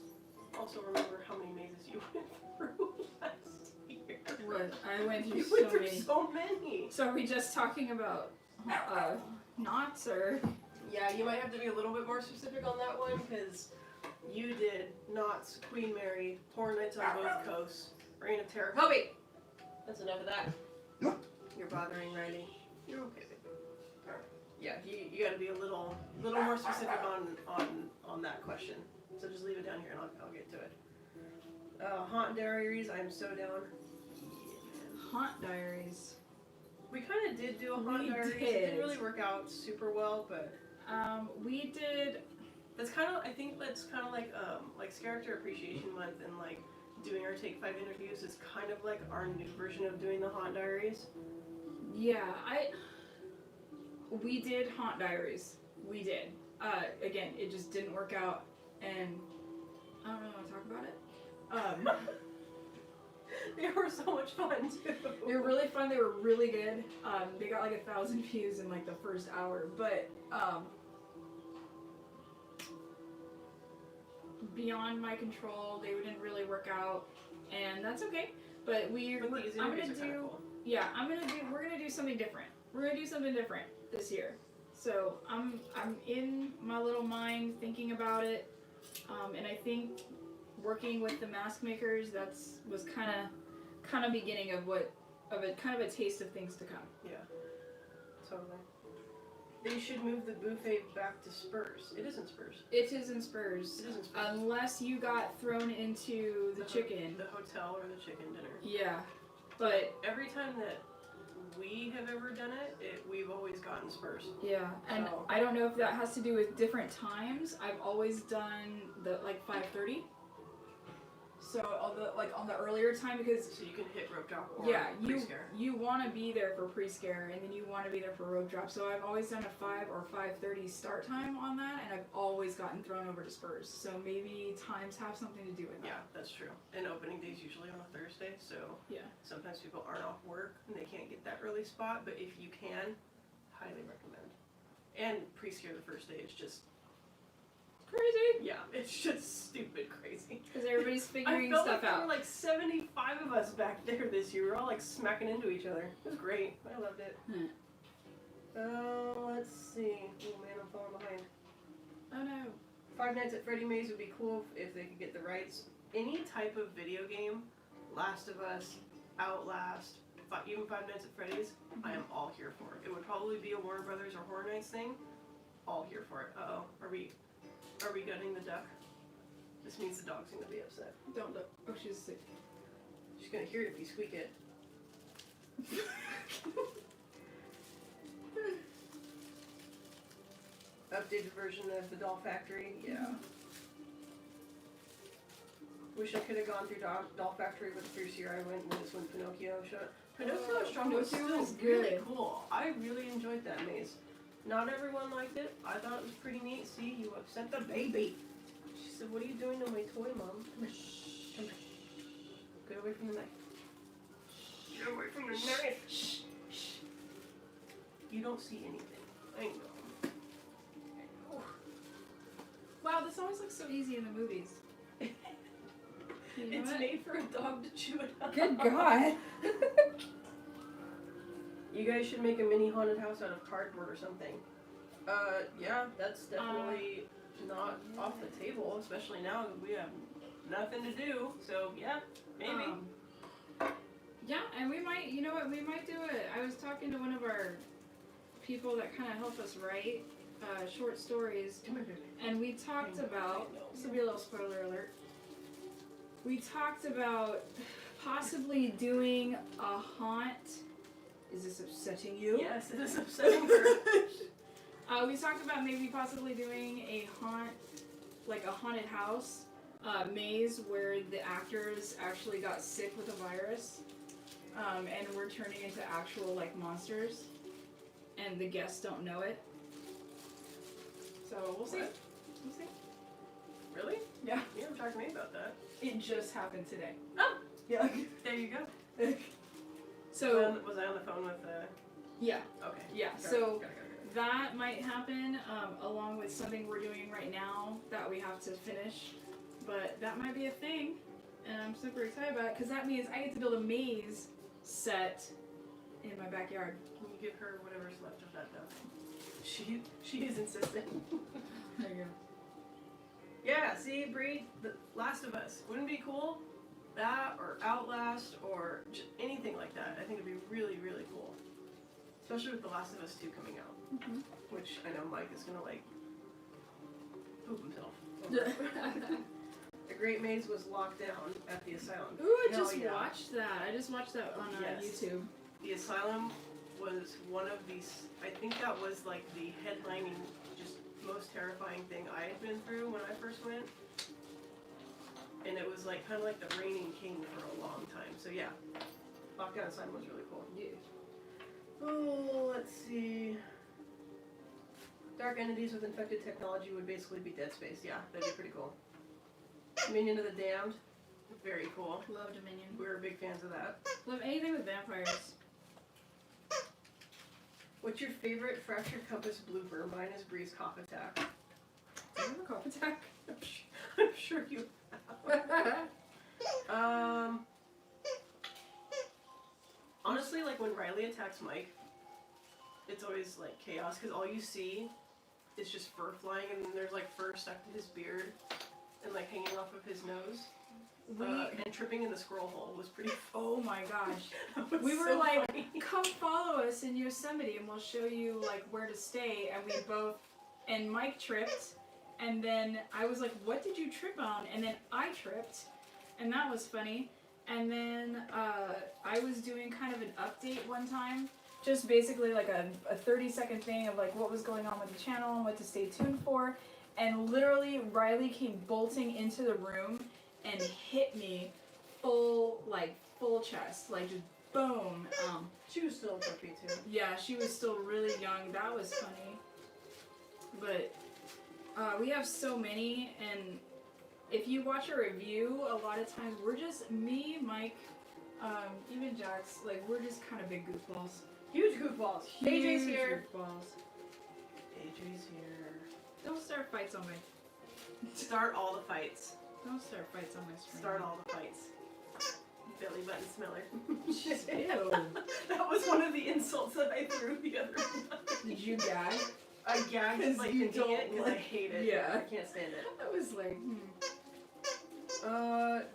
also remember how many mazes you went through last year. What? I went through You so went through many. so many. So are we just talking about knots or? Yeah, you might have to be a little bit more specific on that one because you did Knots, Queen Mary, Horror Nights on both coasts, Reign of Terror. Hubby! That's enough of that. You're bothering Riley. You're okay, baby. Alright. Yeah, you gotta be a little more specific on that question. So just leave it down here and I'll get to it. Haunt Diaries, I'm so down. Yeah, man. Haunt Diaries. We kind of did do a Haunt We Diaries. It did. didn't really work out super well, but We did. that's kind of, I think that's kind of like Character Appreciation Month and like doing our Take 5 interviews is kind of like our new version of doing the Haunt Diaries. Yeah, we did Haunt Diaries. We did. Again, it just didn't work out, and I don't really want to talk about it. They were so much fun too. They were really fun. They were really good. They got like 1,000 views in like the first hour, but beyond my control, they didn't really work out, and that's okay. But we're gonna do. Yeah, we're gonna do something different. We're gonna do something different this year. So I'm in my little mind thinking about it, and I think working with the mask makers, was kind of beginning of a taste of things to come. Yeah, totally. They should move the buffet back to Spurs. It is in Spurs. It is in Spurs. It is in Spurs. Unless you got thrown into the chicken. The hotel or the chicken dinner. Yeah, but every time that we have ever done it, we've always gotten Spurs. yeah, and So- I don't know if that has to do with different times. I've always done the 5:30. So on the earlier time, because So you can hit rope drop or yeah, pre-scare. you want to be there for pre-scare, and then you want to be there for rope drop. So I've always done a 5 or 5:30 start time on that, and I've always gotten thrown over to Spurs. So maybe times have something to do with that. Yeah, that's true. And opening day's usually on a Thursday, so Yeah. sometimes people aren't off work and they can't get that early spot, but if you can, highly recommend. And pre-scare the first day is just, Crazy. yeah, it's just stupid crazy. Because everybody's figuring I felt stuff like there out. were like 75 of us back there this year. We were all like smacking into each other. It was great. I loved it. Let's see. Oh man, I'm falling behind. Oh no. Five Nights at Freddy Maze would be cool if they could get the rights. Any type of video game, Last of Us, Outlast, even Five Nights at Freddy's, I am all here for it. It would probably be a Warner Brothers or Horror Nights thing. All here for it. Uh-oh. Are we gutting the duck? This means the dog's gonna be upset. Don't look. Oh, she's sick. She's gonna hear it if you squeak it. Updated version of the Doll Factory, yeah. Wish I could have gone through Doll Factory, but the first year I went was when Pinocchio showed. Pinocchio Strong was Pinocchio still was really good. cool. I really enjoyed that maze. Not everyone liked it. I thought it was pretty neat. See, you upset the baby. She said, "What are you doing to my toy, Mom? Come here. Come here. Get away from the knife. Get away from the knife. Shh. Shh. You don't see anything. I know. Wow, this always looks so easy in the movies. You know It's what? made for a dog to chew it up. Good God. You guys should make a mini haunted house out of cardboard or something. Yeah, that's definitely not off the table, especially now that we have nothing to do. So, yeah, maybe. Yeah, and we might, you know what, we might do it. I was talking to one of our people that kind of help us write short stories, Come here, baby. and we talked about, this will be a little spoiler alert, we talked about possibly doing a haunt. Is this upsetting you? Yes, it is upsetting her. We talked about maybe possibly doing a haunt, like a haunted house maze where the actors actually got sick with a virus, and we're turning into actual like monsters, and the guests don't know it. So we'll see. What? We'll see. Really? Yeah. You haven't talked to me about that. It just happened today. Oh, Yeah. there you go. So Was I on the phone with yeah. Okay. Yeah, Got it, so got it. that might happen along with something we're doing right now that we have to finish. But that might be a thing, and I'm super excited about it because that means I get to build a maze set in my backyard. Can you give her whatever's left of that duck? She is insistent. There you go. Yeah, see, Bree, The Last of Us. Wouldn't it be cool? That, or Outlast, or anything like that. I think it'd be really, really cool. Especially with The Last of Us 2 coming out. Mhm. Which I know Mike is gonna, like, poop himself. The Great Maze was locked down at the asylum. Ooh, I Hell just yeah. watched that. I just watched that on Yes. YouTube. The asylum was one of these, I think that was like the headlining, just most terrifying thing I had been through when I first went. And it was like kind of like the reigning king for a long time. So yeah, Lockdown Asylum was really cool. Yeah. Oh, let's see. Dark entities with infected technology would basically be Dead Space. Yeah, that'd be pretty cool. Dominion of the Damned. Very cool. Love Dominion. We were big fans of that. Love anything with vampires. What's your favorite Fractured Compass blooper? Mine is Bree's cough attack. Do you have a cough attack? I'm sure you have. Honestly, like when Riley attacks Mike, it's always like chaos because all you see is just fur flying and then there's like fur stuck to his beard and like hanging off of his nose. And tripping in the squirrel hole was pretty Oh my gosh. was We were so like, funny. come follow us in Yosemite and we'll show you like where to stay, and we both, and Mike tripped, and then I was like, what did you trip on? And then I tripped, and that was funny. And then I was doing kind of an update one time, just basically like a 30-second thing of like what was going on with the channel and what to stay tuned for, and literally Riley came bolting into the room and hit me full chest, like just boom. She was still a puppy too. Yeah, she was still really young. That was funny. But we have so many, and if you watch a review, a lot of times we're just me, Mike, even Jax, like we're just kind of big goofballs. Huge goofballs. Huge AJ's here. Goofballs. AJ's here. Don't start fights on my. Start all the fights. Don't start fights on my stream. Start all the fights. Belly button smeller. Ew. That was one of the insults that I threw the other night. Did you gag? I gagged 'Cause like you thinking it don't because I like- hate it. yeah. I can't stand it. I was like,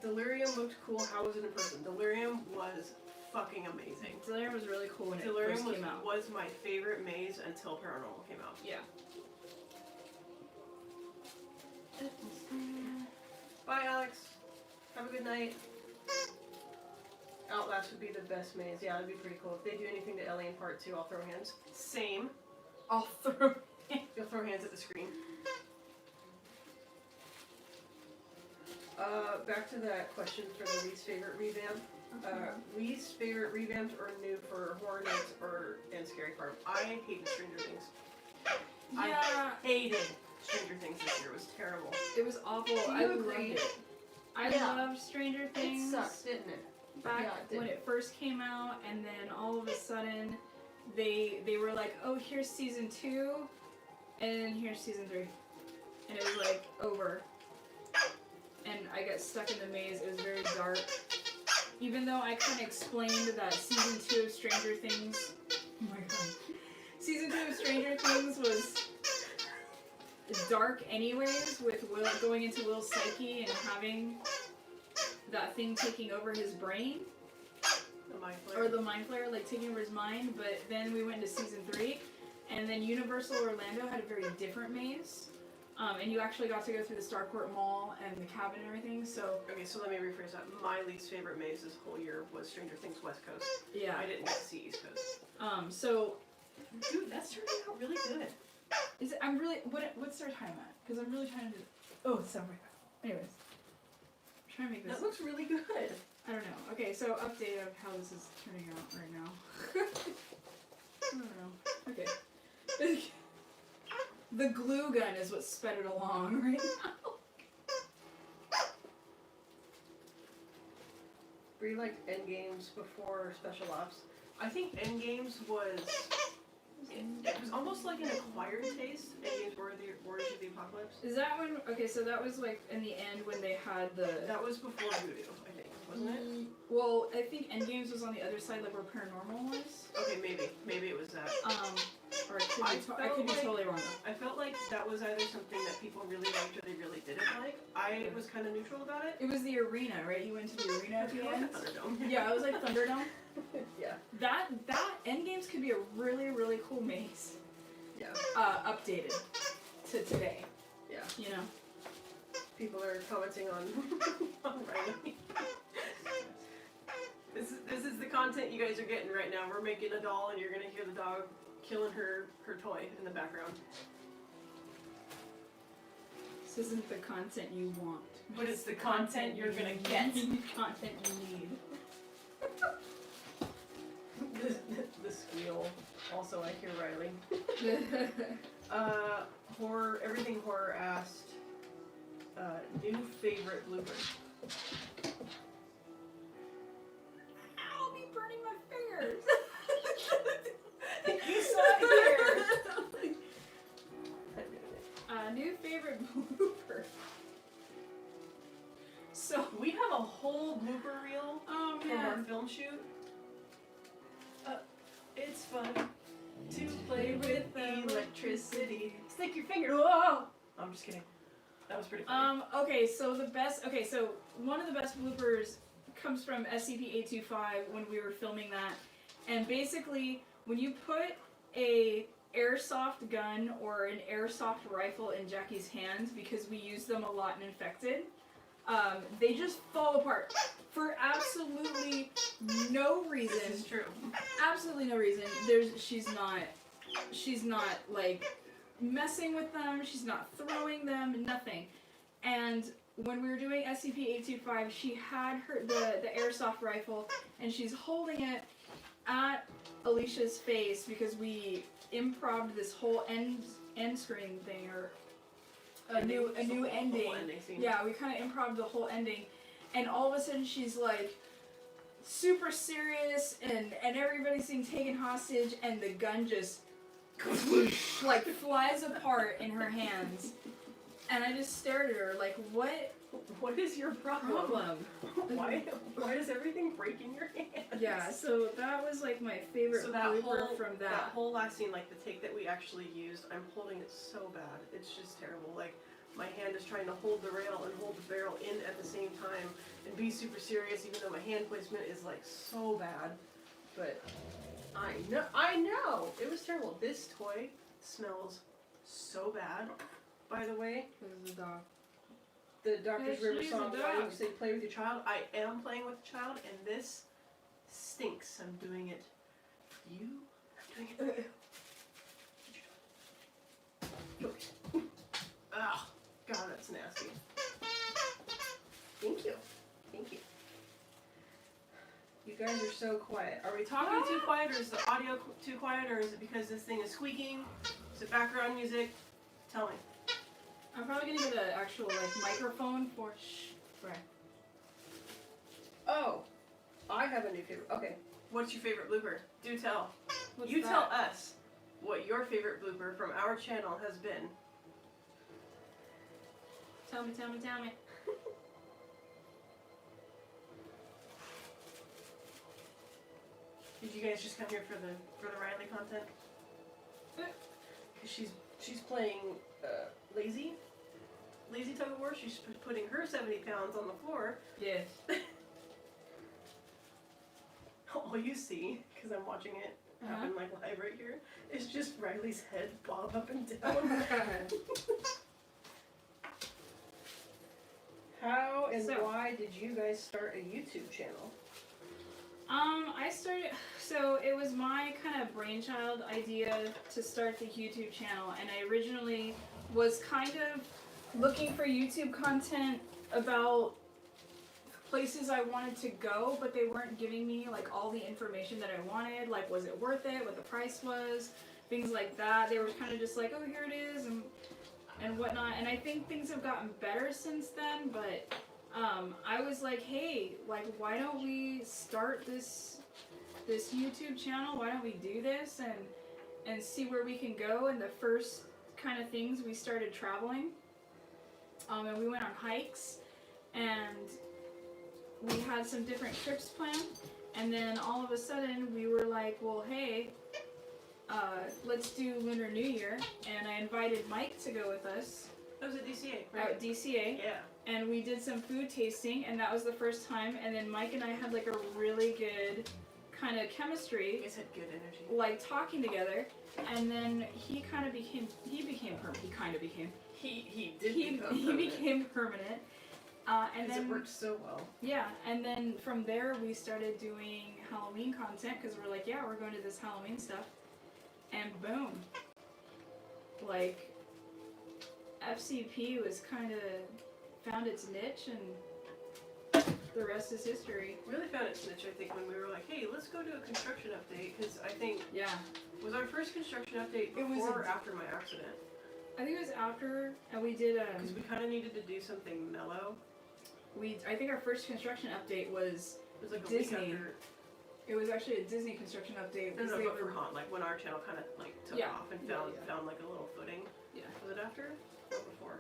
Delirium looked cool. How was it in person? Delirium was fucking amazing. Delirium was really cool when it Delirium first came out. was my favorite maze until Paranormal came out. Yeah. Bye, Alex. Have a good night. Outlast would be the best maze. Yeah, that'd be pretty cool. If they do anything to Alien Part 2, I'll throw hands. Same. I'll throw. You'll throw hands at the screen. Back to that question for the least favorite revamp. Least favorite revamped or new for Horror Nights and Scary Farm. I hated Stranger Things. Yeah. I hated Stranger Things this year. It was terrible. It was awful. Do you I agree? loved it. I Yeah. loved Stranger Things. It sucked, didn't it? Back Yeah, it did. when it first came out, and then all of a sudden, they were like, "Oh, here's season 2, and then here's season 3," and it was like over. And I got stuck in the maze. It was very dark. Even though I kind of explained that season 2 of Stranger Things, oh my god, season 2 of Stranger Things was dark anyways, with Will going into Will's psyche and having that thing taking over his brain, The Mind Flayer. or the mind flayer, like taking over his mind. But then we went into season 3, and then Universal Orlando had a very different maze. And you actually got to go through the Starcourt Mall and the cabin and everything, so... Okay, so let me rephrase that. My least favorite maze this whole year was Stranger Things West Coast. Yeah. I didn't get to see East Coast. So... Dude, that's turning out really good. Is it, I'm really... What's our time at? Because I'm really trying to... Oh, it's not right now. Anyways. I'm trying to make this... That looks really good. I don't know. Okay, so update of how this is turning out right now. I don't know. Okay. The glue gun is what sped it along right now. Bree liked Endgames before Special Ops. I think Endgames was... It was almost like an acquired taste. Endgames Warriors of the Apocalypse. Is that when... Okay, so that was like in the end when they had the... That was before Voodoo, I think, wasn't it? Well, I think Endgames was on the other side, like where Paranormal was. Okay, maybe. Maybe it was that. Or I could be totally wrong. I felt like that was either something that people really liked or they really didn't like. I was kind of neutral about it. It was the arena, right? You went to the arena at the end? Thunderdome. Yeah, it was like Thunderdome. Yeah. That Endgames could be a really, really cool maze. Yeah. Updated to today. Yeah. You know? People are commenting on Riley. This is the content you guys are getting right now. We're making a doll and you're gonna hear the dog killing her toy in the background. This isn't the content you want. But it's the content you're gonna get. Content you need. The squeal. Also, I hear Riley. Everything horror asked, new favorite blooper. I'll be burning my fingers. You saw it here. New favorite blooper. So We have a whole blooper reel oh from our man. film shoot. It's fun to play with electricity. Stick your finger. Whoa! I'm just kidding. That was pretty funny. Okay, so one of the best bloopers comes from SCP-825 when we were filming that. And basically, when you put a airsoft gun or an airsoft rifle in Jackie's hands, because we use them a lot in Infected, they just fall apart for absolutely no reason. This is true. Absolutely no reason. She's not like messing with them. She's not throwing them. Nothing. And when we were doing SCP-825, she had the airsoft rifle, and she's holding it at Alicia's face because we improv'd this whole end screen thing, or a new ending. Yeah, we kind of improv'd the whole ending, and all of a sudden she's like super serious, and everybody's being taken hostage, and the gun just like flies apart in her hands, and I just stared at her like, what is your problem? Why does everything break in your hands? Yeah, so that was like my favorite blooper from that. That whole last scene, like the take that we actually used, I'm holding it so bad. It's just terrible. Like, my hand is trying to hold the rail and hold the barrel in at the same time and be super serious, even though my hand placement is like so bad. But I know, it was terrible. This toy smells so bad, by the way. This is the dog. The Doctor's Yeah, River she's song, a why dog. you say play with your child? I am playing with the child, and this stinks. I'm doing it for you. I'm doing it for you. Okay. Ugh. God, that's nasty. Thank you. Thank you. You guys are so quiet. Are we talking too quiet, or is the audio too quiet, or is it because this thing is squeaking? Is it background music? Tell me. I'm probably gonna get an actual like microphone for right. Oh, I have a new favorite. Okay. What's your favorite blooper? Do tell. What's You that? tell us what your favorite blooper from our channel has been. Tell me. Did you guys just come here for the Riley content? Cause she's playing lazy tug of war. She's putting her 70 pounds on the floor. Yes. All you see, because I'm watching it happen like live right here, is just Riley's head bob up and down. How and why did you guys start a YouTube channel? So it was my kind of brainchild idea to start the YouTube channel, and I originally was kind of looking for YouTube content about places I wanted to go, but they weren't giving me like all the information that I wanted, like was it worth it, what the price was, things like that. They were kind of just like, oh, here it is, and whatnot, and I think things have gotten better since then, but I was like, hey, like, why don't we start this YouTube channel? Why don't we do this and see where we can go? And the first kind of things, we started traveling, and we went on hikes, and we had some different trips planned, and then all of a sudden we were like, well, hey, let's do Lunar New Year, and I invited Mike to go with us. That was at DCA, right? Out at DCA. Yeah. And we did some food tasting, and that was the first time, and then Mike and I had like a really good kind of chemistry. You guys had good energy. Like talking together, and then he became permanent. And then it worked so well. Yeah, and then from there we started doing Halloween content, because we're like, yeah, we're going to this Halloween stuff, and boom, like FCP was kind of found its niche, and the rest is history. We really found it snitch, I think, when we were like, hey, let's go do a construction update, because I think, Yeah. was our first construction update It was before or a- after my accident? I think it was after, and we did Because we kind of needed to do something mellow. I think our first construction update was, It was like a Disney. week after. it was actually a Disney construction update. No, because no, they but for were- Haunt, like when our channel kind of like took Yeah. off and Yeah, found yeah. found like a little footing. Yeah. Was it after or before?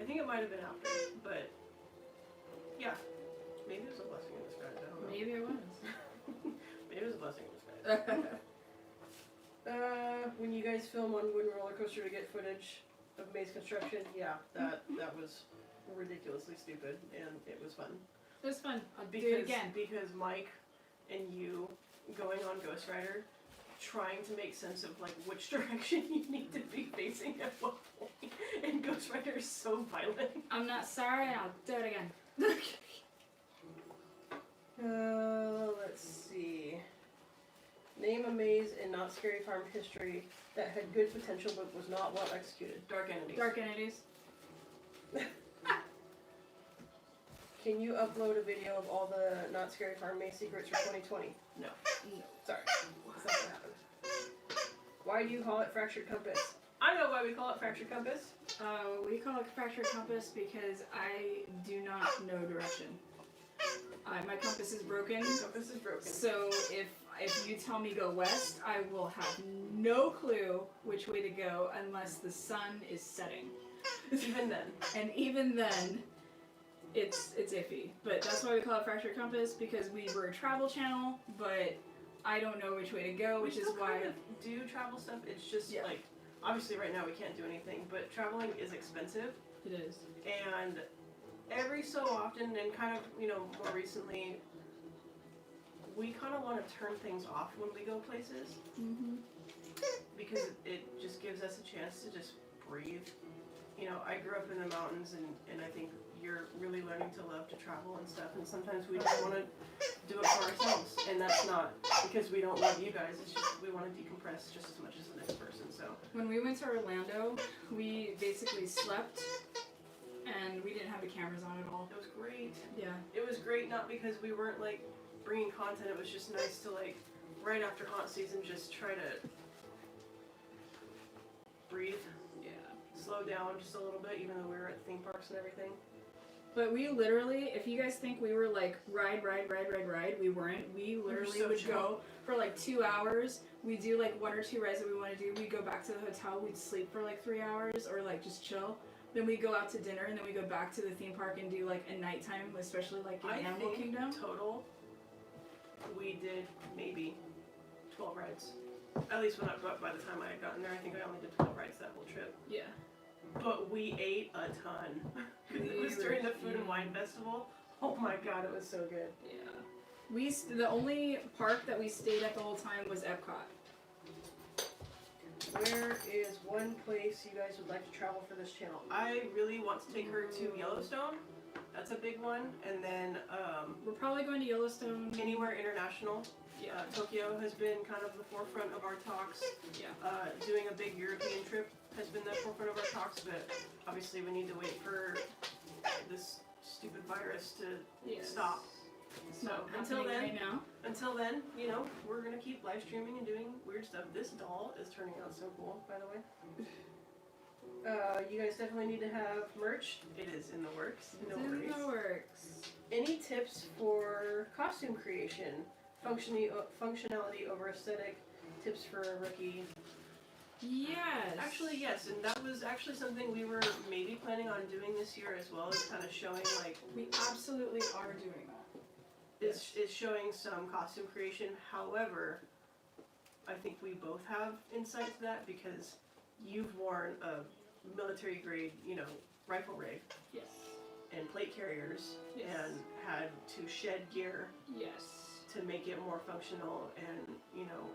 I think it might have been after, but yeah, maybe it was a blessing in disguise. I don't know. Maybe it was. Maybe it was a blessing in disguise. When you guys film on Wooden Roller Coaster to get footage of Maze construction, yeah, that was ridiculously stupid, and it was fun. It was fun. I'll do Because it again. because Mike and you going on Ghost Rider, trying to make sense of like which direction you need to be facing at what point, and Ghost Rider is so violent. I'm not sorry, and I'll do it again. Let's see. Name a maze in Not Scary Farm history that had good potential but was not well executed. Dark Entities. Dark Entities. Can you upload a video of all the Not Scary Farm maze secrets for 2020? No. No. Sorry. That's not gonna happen. Why do you call it Fractured Compass? I know why we call it Fractured Compass. We call it fractured compass because I do not know direction. My compass is broken, Compass is broken. so if you tell me go west, I will have no clue which way to go unless the sun is setting. Even then. And even then, it's iffy. But that's why we call it fractured compass, because we were a travel channel, but I don't know which way to go, which we is still why kind of do travel stuff. It's just Yeah. like, obviously right now we can't do anything, but traveling is expensive, it is. and every so often, and kind of, you know, more recently, we kind of want to turn things off when we go places, Mm-hmm. because it just gives us a chance to just breathe. You know, I grew up in the mountains, and I think you're really learning to love to travel and stuff, and sometimes we just want to do it for ourselves, and that's not because we don't love you guys, it's just we want to decompress just as much as the next person, so. When we went to Orlando, we basically slept, and we didn't have the cameras on at all. It was great. Yeah. It was great, not because we weren't, like, bringing content, it was just nice to, like, right after haunt season, just try to breathe, Yeah. slow down just a little bit, even though we were at theme parks and everything. But we literally, if you guys think we were like ride, we weren't. We literally so would chill. go for like 2 hours. We do like 1 or 2 rides that we want to do. We'd go back to the hotel. We'd sleep for like 3 hours or like just chill. Then we go out to dinner, and then we go back to the theme park and do like a nighttime, especially like in I Animal think Kingdom. total, we did maybe 12 rides. At least when by the time I had gotten there, I think I only did 12 rides that whole trip. Yeah. But we ate a ton. 'Cause it was We during the were Food and Wine Festival. Oh my god, it was so good. Yeah. The only park that we stayed at the whole time was Epcot. Where is one place you guys would like to travel for this channel? I really want to take her to Yellowstone. That's a big one. And then We're probably going to Yellowstone. anywhere international. Yeah. Tokyo has been kind of the forefront of our talks. Yeah. Doing a big European trip has been the forefront of our talks, but obviously we need to wait for this stupid virus to Yes. stop. It's So not until happening then, right now. you know, we're gonna keep live streaming and doing weird stuff. This doll is turning out so cool, by the way. You guys definitely need to have merch. It is in the works. It's No in worries. the works. Any tips for costume creation? Functionality over aesthetic? Tips for a rookie? Yes. Actually, yes, and that was actually something we were maybe planning on doing this year as well, as kind of showing like We absolutely are doing that. is showing some costume creation. However, I think we both have insight to that because you've worn a military grade, you know, rifle rig Yes. and plate carriers Yes. and had to shed gear Yes. to make it more functional, and you know,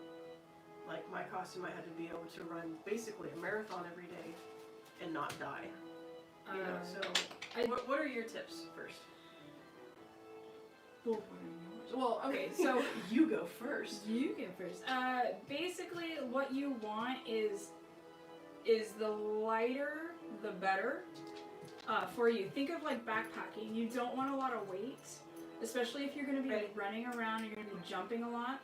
like my costume, I had to be able to run basically a marathon every day and not die. You know, so what are your tips first? Well, okay, so You go first. you get first. Basically, what you want is the lighter, the better. for you. Think of like backpacking. You don't want a lot of weight, especially if you're going to be like running around and you're going to be jumping a lot.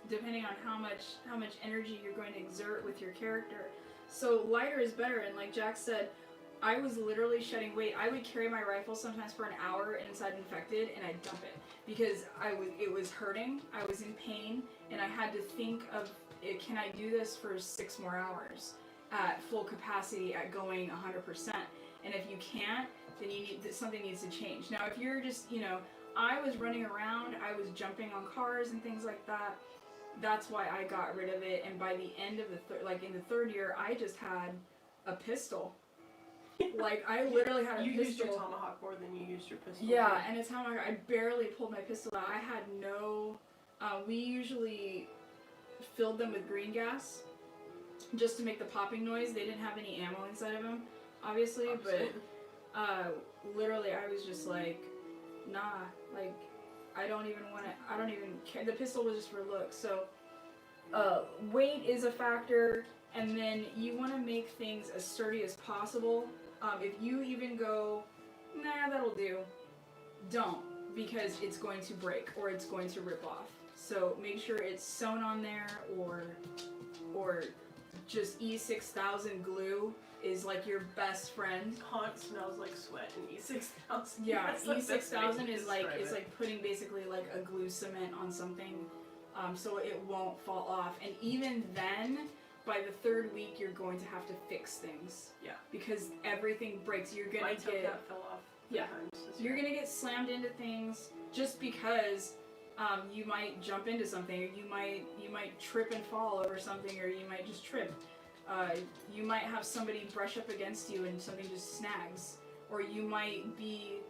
Depending on how much energy you're going to exert with your character. So lighter is better, and like Jack said, I was literally shedding weight. I would carry my rifle sometimes for an hour inside infected, and I'd dump it because it was hurting. I was in pain, and I had to think of, can I do this for 6 more hours at full capacity at going 100%? And if you can't, then something needs to change. Now, if you're just, I was running around, I was jumping on cars and things like that. That's why I got rid of it. And by the end of in the third year, I just had a pistol. Like, I literally had a pistol. You used your tomahawk more than you used your pistol. Yeah, and it's how I barely pulled my pistol out. I had no... we usually filled them with green gas just to make the popping noise. They didn't have any ammo inside of them, obviously. But literally, I was just like, nah, like... I don't even care. The pistol was just for looks. So, weight is a factor, and then you want to make things as sturdy as possible. If you even go, nah, that'll do, don't, because it's going to break or it's going to rip off. So make sure it's sewn on there, or just E6000 glue is like your best friend. Haunt smells like sweat in E6000. Yeah, E6000 is like putting basically like a glue cement on something, so it won't fall off. And even then, by the 3rd week, you're going to have to fix things. Yeah. Because everything breaks. You're gonna fell off. Yeah. You're gonna get slammed into things just because you might jump into something, or you might trip and fall over something, or you might just trip. You might have somebody brush up against you and something just snags. Or you might be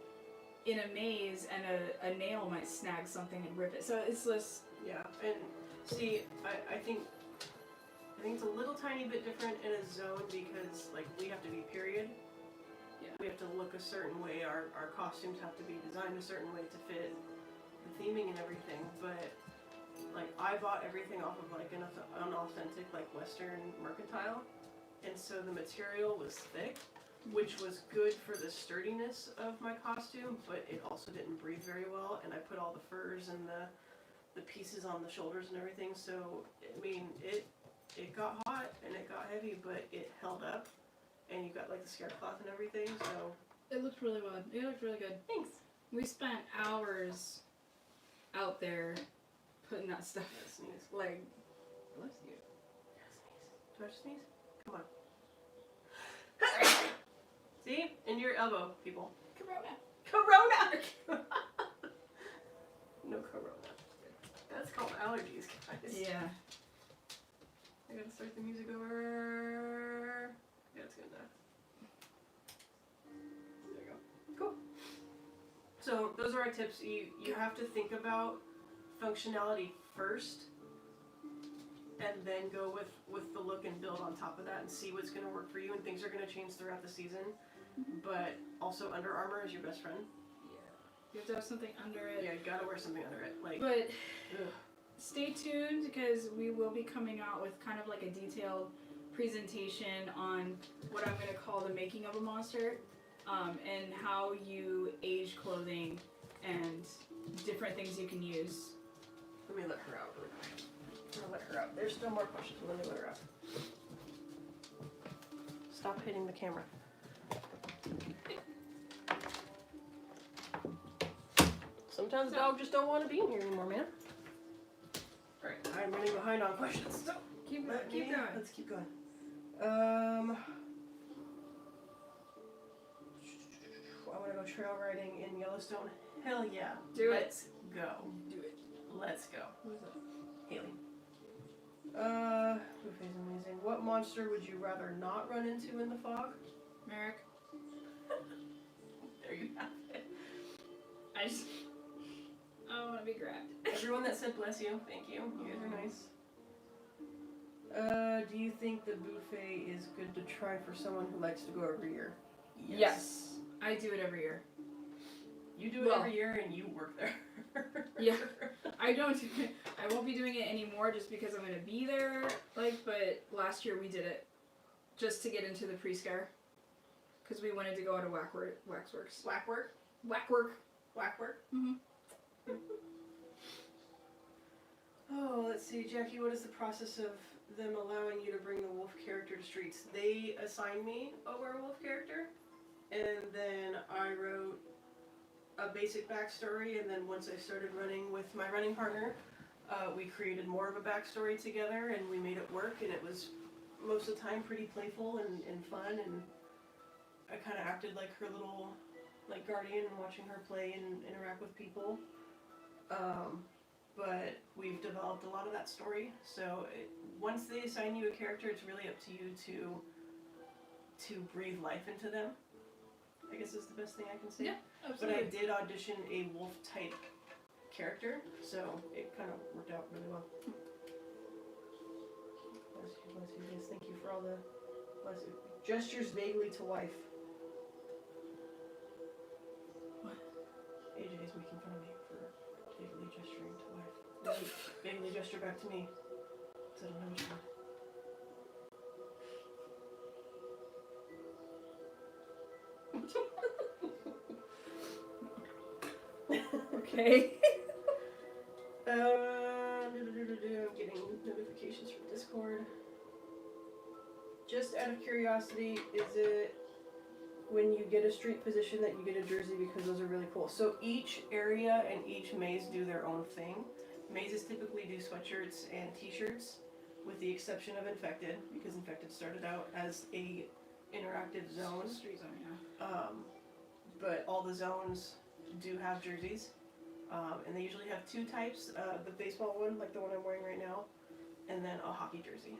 in a maze and a nail might snag something and rip it. So it's this... Yeah, and see, I think it's a little tiny bit different in a zone because, like, we have to be period. Yeah. We have to look a certain way. Our costumes have to be designed a certain way to fit the theming and everything, but... Like, I bought everything off of, like, an authentic, like, Western mercantile, and so the material was thick, which was good for the sturdiness of my costume, but it also didn't breathe very well, and I put all the furs and the pieces on the shoulders and everything, so, I mean, it got hot, and it got heavy, but it held up, and you got, like, the scare cloth and everything, so... It looked really well. It looked really good. Thanks. We spent hours out there putting that stuff, like, bless you. Do I sneeze? Come on. See? In your elbow, people. Corona. Corona! No corona. That's called allergies, guys. Yeah. I gotta start the music over. Yeah, it's good enough. There you go. Cool. So, those are our tips. You have to think about functionality first, and then go with the look and build on top of that and see what's going to work for you, and things are going to change throughout the season. But also, Under Armour is your best friend. Yeah. You have to have something under it. Yeah, you gotta wear something under it. Like, but ugh. Stay tuned, because we will be coming out with kind of like a detailed presentation on what I'm going to call the making of a monster, and how you age clothing and different things you can use. Let me let her out really quick. I'm gonna let her out. There's still more questions. Let me let her out. Stop hitting the camera. Sometimes dogs just don't want to be in here anymore, man. Alright, I'm running behind on questions. So Keep going. Let's keep going. I want to go trail riding in Yellowstone. Hell yeah. Let's go. Do it. Let's go. Who's that? Haley. Buffet's amazing. What monster would you rather not run into in the fog? Merrick. There you have it. I don't want to be grabbed. Everyone that said bless you, thank you. You guys are nice. Do you think the buffet is good to try for someone who likes to go every year? Yes. I do it every year. You do it every year and you work there. Yeah. I won't be doing it anymore just because I'm going to be there. But last year we did it just to get into the pre-scare. because we wanted to go to Waxworks. Whackwork? Whackwork. Whackwork? Mm-hmm. Oh, let's see, Jackie, what is the process of them allowing you to bring the wolf character to streets? They assigned me a werewolf character, and then I wrote a basic backstory, and then once I started running with my running partner, we created more of a backstory together, and we made it work, and it was most of the time pretty playful and fun, and I kind of acted like her little guardian, watching her play and interact with people. But we've developed a lot of that story, so once they assign you a character, it's really up to you to breathe life into them, I guess is the best thing I can say. Yeah, But absolutely. I did audition a wolf type character, so it kind of worked out really well. Bless you, yes, thank you for all the bless you. Gestures vaguely to wife. What? AJ is making fun of me for vaguely gesturing to wife. Vaguely gesture back to me. So I don't know which one. Okay. I'm getting notifications from Discord. Just out of curiosity, is it when you get a street position that you get a jersey, because those are really cool? So each area and each maze do their own thing. Mazes typically do sweatshirts and t-shirts, with the exception of Infected, because Infected started out as a interactive zone. Street zone, yeah. But all the zones do have jerseys. And they usually have two types, the baseball one, like the one I'm wearing right now, and then a hockey jersey.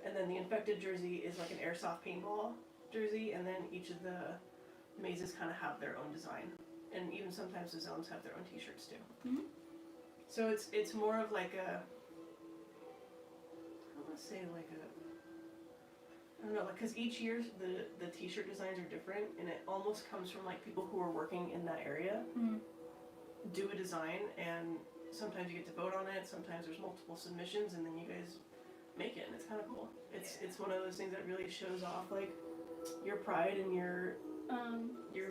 And then the Infected jersey is like an Airsoft paintball jersey, and then each of the mazes kind of have their own design. And even sometimes the zones have their own t-shirts too. Mhm. So it's more of like a, I want to say like a, I don't know, like, because each year the t-shirt designs are different, and it almost comes from like people who are working in that area. Mhm. Do a design, and sometimes you get to vote on it, sometimes there's multiple submissions, and then you guys make it, and it's kind of cool. It's one of those things that really shows off like your pride and your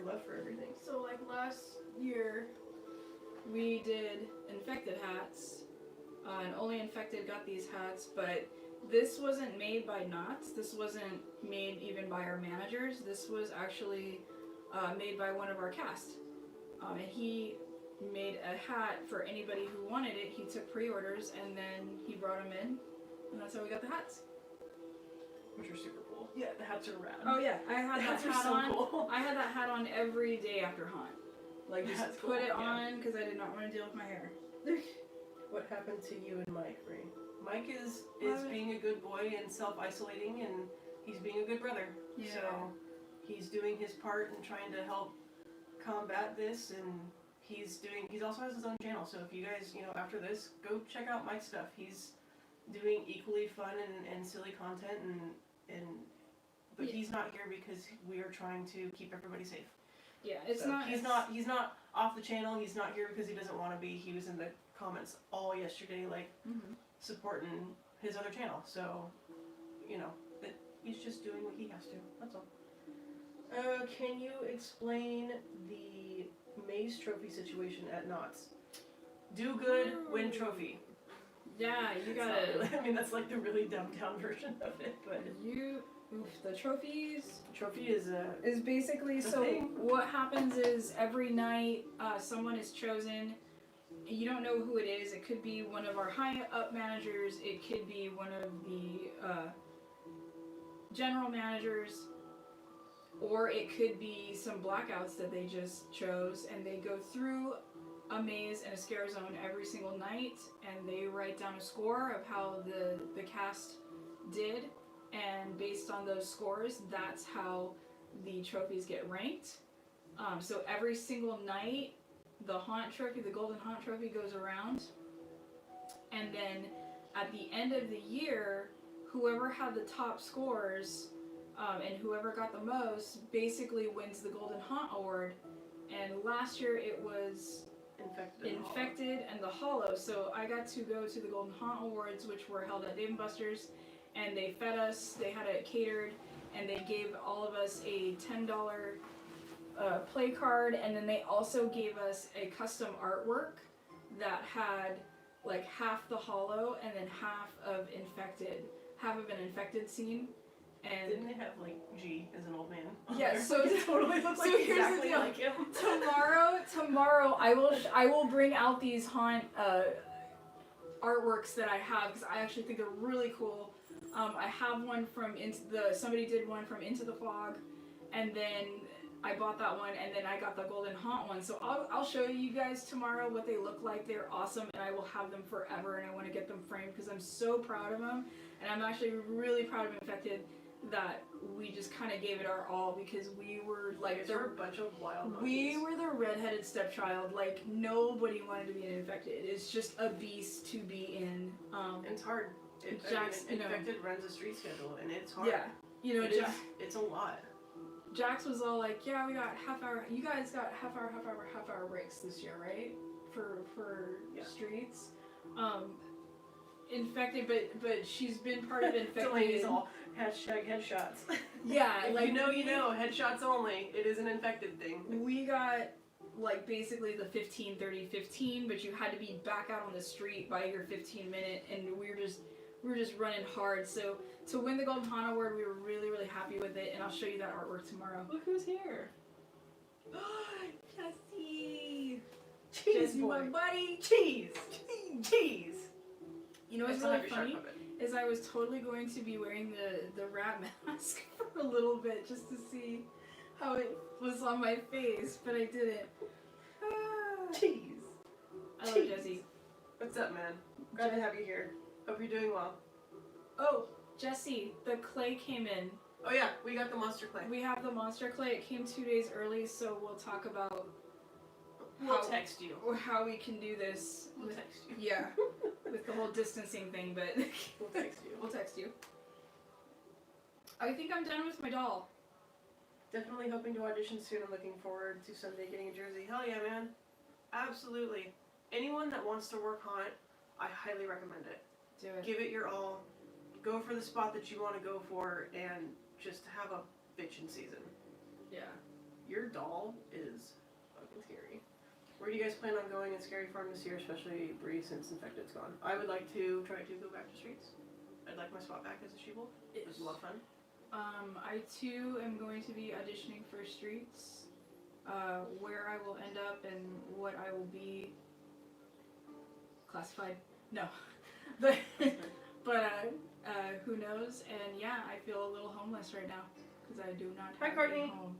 love for everything. So like last year, we did Infected hats, and only Infected got these hats, but this wasn't made by Knots. This wasn't made even by our managers. This was actually made by one of our cast. And he made a hat for anybody who wanted it. He took pre-orders, and then he brought them in, and that's how we got the hats. Which are super cool. Yeah, the hats are rad. Oh yeah, I had The that hats are hat so on. cool. I had that hat on every day after hunt. Like just That's put cool, it yeah. on because I did not want to deal with my hair. What happened to you and Mike, Ray? Mike is What? being a good boy and self-isolating, and he's being a good brother. Yeah. So he's doing his part and trying to help combat this, and he also has his own channel. So if you guys, after this, go check out Mike's stuff. He's doing equally fun and silly content, but Yeah. he's not here because we are trying to keep everybody safe. Yeah, it's So not. He's not off the channel. He's not here because he doesn't want to be. He was in the comments all yesterday, Mhm. supporting his other channel. So, that he's just doing what he has to. That's all. Can you explain the maze trophy situation at Knott's? Do good, win trophy. Yeah, you It's not gotta. really- I mean, that's like the really dumbed down version of it, but The trophies trophy is is basically The so. thing. What happens is every night someone is chosen. You don't know who it is. It could be one of our high up managers. It could be one of the general managers. Or it could be some blackouts that they just chose, and they go through a maze and a scare zone every single night, and they write down a score of how the cast did, and based on those scores, that's how the trophies get ranked. So every single night, the haunt trophy, the golden haunt trophy, goes around, and then at the end of the year, whoever had the top scores and whoever got the most basically wins the golden haunt award. And last year it was Infected and the Hollow. So I got to go to the golden haunt awards, which were held at Dave & Buster's, and they fed us. They had it catered, and they gave all of us a $10 play card, and then they also gave us a custom artwork that had like half the hollow and then half of an infected scene. And Didn't they have like G as an old man? yeah, so it totally looks like so here's the exactly deal. like him. Tomorrow I will bring out these haunt artworks that I have because I actually think they're really cool. I have one from somebody did one from Into the Fog, and then I bought that one, and then I got the Golden Haunt one. So I'll show you guys tomorrow what they look like. They're awesome, and I will have them forever, and I want to get them framed because I'm so proud of them, and I'm actually really proud of Infected that we just kind of gave it our all because we were like There were a bunch of wild monkeys. we were the redheaded stepchild. Like nobody wanted to be an Infected. It's just a beast to be in. And it's hard. Jax, Infected runs a street schedule, and it's hard. Yeah, It's a lot. Jax was all like, "Yeah, we got half hour. You guys got half hour breaks this year, right? For streets." Infected, but she's been part of Infected. Delaney's all #headshots. Yeah, If like you know, headshots only. It is an Infected thing. we got like basically the 15, 30, 15, but you had to be back out on the street by your 15-minute, and we were just running hard. So to win the Golden Haunt Award, we were really, really happy with it, and I'll show you that artwork tomorrow. Look who's here. Jesse! Cheese Jesse, boy. my buddy! Cheese. Cheese. You know I what's still really have your shark funny? puppet. Is I was totally going to be wearing the rat mask for a little bit just to see how it was on my face, but I didn't. Ah. Cheese. I love Cheese. Jesse. What's up, man? Glad to have you here. Hope you're doing well. Oh, Jesse, the clay came in. Oh yeah, we got the monster clay. We have the monster clay. It came 2 days early, so we'll talk about We'll text you. how we can do this. We'll text you. Yeah, with the whole distancing thing, but We'll text you. we'll text you. I think I'm done with my doll. Definitely hoping to audition soon. I'm looking forward to someday getting a jersey. Hell yeah, man. Absolutely. Anyone that wants to work haunt, I highly recommend it. Do it. Give it your all. Go for the spot that you want to go for and just have a bitchin' season. Yeah. Your doll is fucking scary. Where do you guys plan on going in Scary Farm this year, especially Bree, since Infected's gone? I would like to try to go back to streets. I'd like my spot back as a she-wolf. It was a lot of fun. I too am going to be auditioning for Streets. Where I will end up and what I will be classified. No, but who knows? And yeah, I feel a little homeless right now because I do not Hi, have Courtney. a home.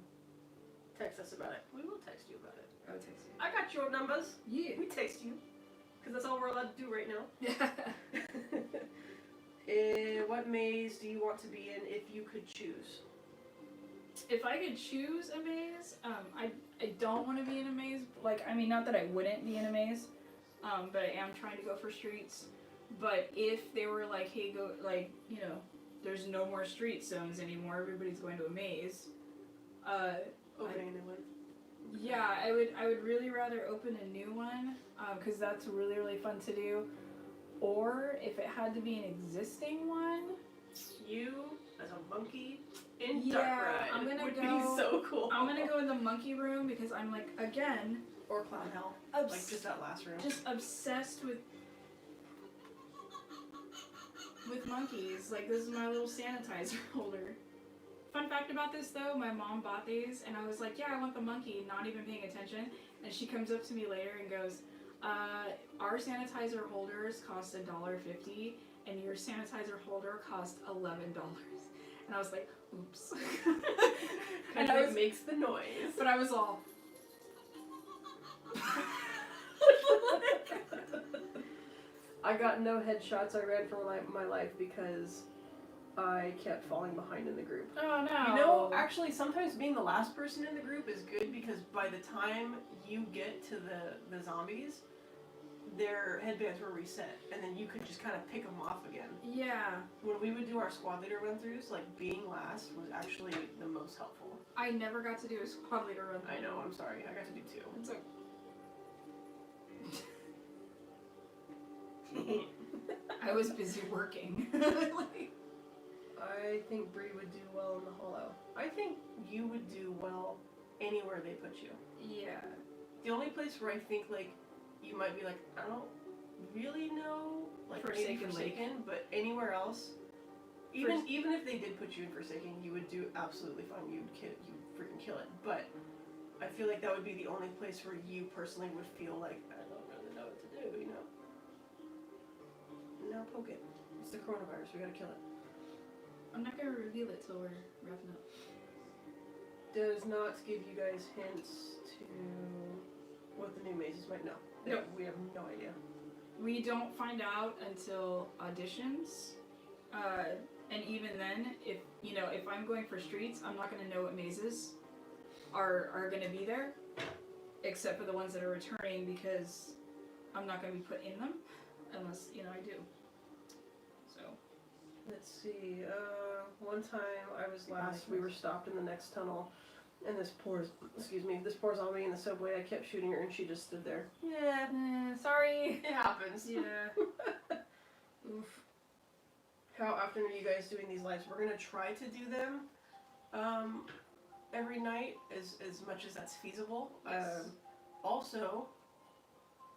Text us about it. We will text you about it. I would text I got your numbers. you. We text you. Because that's all we're allowed to do right now. Yeah. What maze do you want to be in if you could choose? If I could choose a maze, I don't want to be in a maze. Like, I mean, not that I wouldn't be in a maze, but I am trying to go for streets. But if they were like, hey, go, like, you know, there's no more street zones anymore, everybody's going to a maze. Opening a new one. Yeah, I would really rather open a new one, because that's really, really fun to do. Or if it had to be an existing one, You as a monkey in Yeah, Dark Ride I'm gonna would go- be so cool. I'm gonna go in the monkey room because I'm like, again, Or Clown Hell. obs- Like just that last room. just obsessed with monkeys. Like, this is my little sanitizer holder. Fun fact about this though, my mom bought these and I was like, yeah, I want the monkey, not even paying attention. And she comes up to me later and goes, our sanitizer holders cost $1.50 and your sanitizer holder cost $11. And I was like, oops. Kind of makes the noise. But I was all, I got no headshots I ran for my life because I kept falling behind in the group. oh no. You know, actually, sometimes being the last person in the group is good because by the time you get to the zombies, their headbands were reset, and then you could just kind of pick them off again. Yeah. When we would do our squad leader run-throughs, like, being last was actually the most helpful. I never got to do a squad leader run. I know, I'm sorry. I got to do two. It's like, I was busy working. Like, I think Bree would do well in the Hollow. I think you would do well anywhere they put you. Yeah. The only place where I think like you might be like, I don't really know, like maybe Forsaken, but anywhere else, even if they did put you in Forsaken, you would do absolutely fine. You'd freaking kill it. But I feel like that would be the only place where you personally would feel like I don't really know what to do, you know. Now poke it. It's the coronavirus. We gotta kill it. I'm not gonna reveal it till we're wrapping up. Does not give you guys hints to what the new mazes might know. Nope. We have no idea. We don't find out until auditions. And even then, if I'm going for streets, I'm not gonna know what mazes are gonna be there, except for the ones that are returning, because I'm not gonna be put in them unless I do. So Let's see. One time I was we were stopped in the next tunnel, and this poor zombie in the subway. I kept shooting her, and she just stood there. Yeah, sorry. it happens. Yeah. Oof. How often are you guys doing these lives? We're gonna try to do them every night as much as that's feasible. Yes. Also,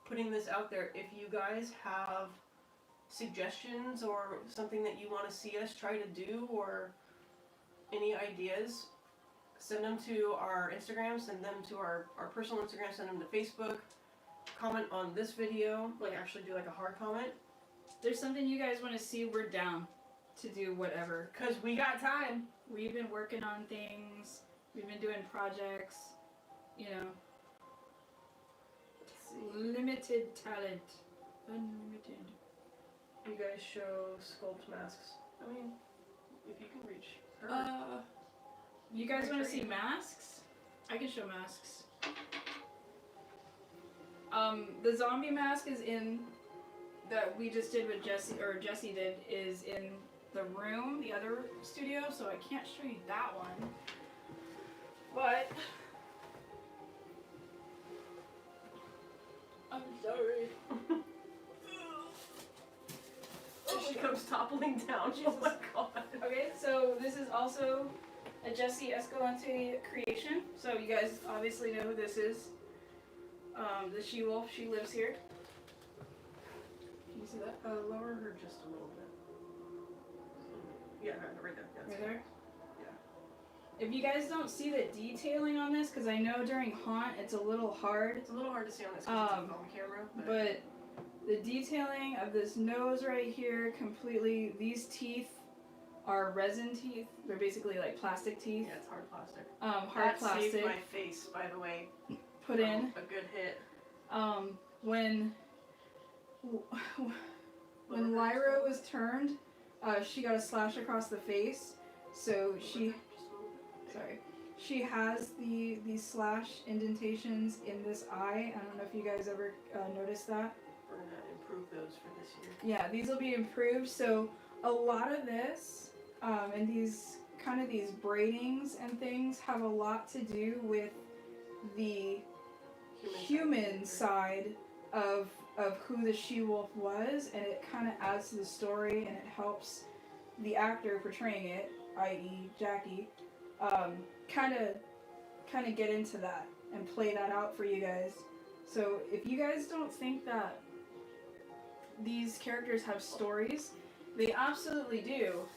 putting this out there, if you guys have suggestions or something that you want to see us try to do, or any ideas, send them to our Instagram, send them to our personal Instagram, send them to Facebook, comment on this video, like actually do like a hard comment. There's something you guys want to see, we're down to do whatever. Because we got time. We've been working on things, we've been doing projects, limited talent. Unlimited. You guys show sculpt masks. I mean, if you can reach her. You guys want to see masks? I can show masks. The zombie mask is in, that we just did with Jesse did, is in the room, the other studio, so I can't show you that one. But I'm sorry. She comes toppling down. Oh my god. Okay, so this is also a Jesse Escalante creation. So you guys obviously know who this is. The she-wolf, she lives here. Can you see that? Lower her just a little bit. Yeah, right there. That's Right there? Yeah. If you guys don't see the detailing on this, because I know during Haunt it's a little hard. It's a little hard to see on this because it's a phone camera. But the detailing of this nose right here, completely, these teeth are resin teeth. They're basically like plastic teeth. Yeah, it's hard plastic. Hard plastic. Saved my face, by the way. Put in. A good hit. When Lyra was turned, she got a slash across the face, so she has these slash indentations in this eye. I don't know if you guys ever noticed that. We're gonna improve those for this year. Yeah, these will be improved. So a lot of this and these braidings and things have a lot to do with the human side of who the she-wolf was, and it kind of adds to the story, and it helps the actor portraying it, i.e. Jackie, kind of get into that and play that out for you guys. So if you guys don't think that these characters have stories, they absolutely do.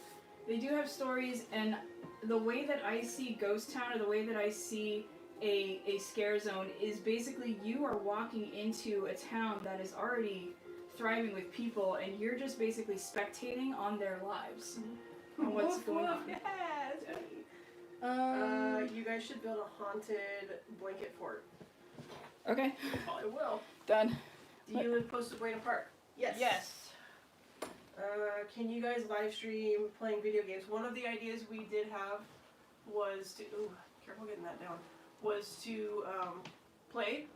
They do have stories, and the way that I see Ghost Town, or the way that I see a scare zone, is basically you are walking into a town that is already thriving with people, and you're just basically spectating on their lives and what's going on. You guys should build a haunted blanket fort. Okay. I will. Done. Do you live close to Buena Park? Yes. Yes. Can you guys live stream playing video games? One of the ideas we did have was to, ooh, careful getting that down, was to play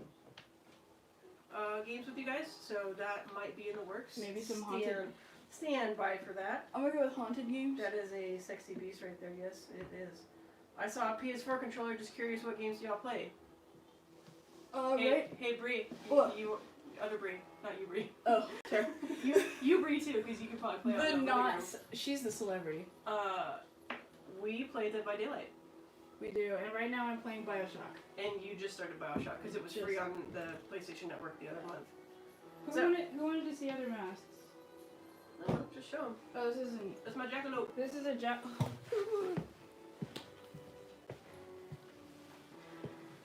games with you guys, so that might be in the works. Maybe some haunted. Stand by for that. I'm gonna go with haunted games. That is a sexy beast right there, yes, it is. I saw a PS4 controller, just curious what games do y'all play? Hey Bree, What? other Brie, not you, Brie. Oh, sorry. You Brie too, because you can probably play. But on the not. living room. She's the celebrity. We play Dead by Daylight, We do, and right now I'm playing Bioshock. and you just started Bioshock because it was free on the PlayStation Network the other month. Who wanted to see other masks? No, just show them. Oh, this isn't. That's my jackalope. This is a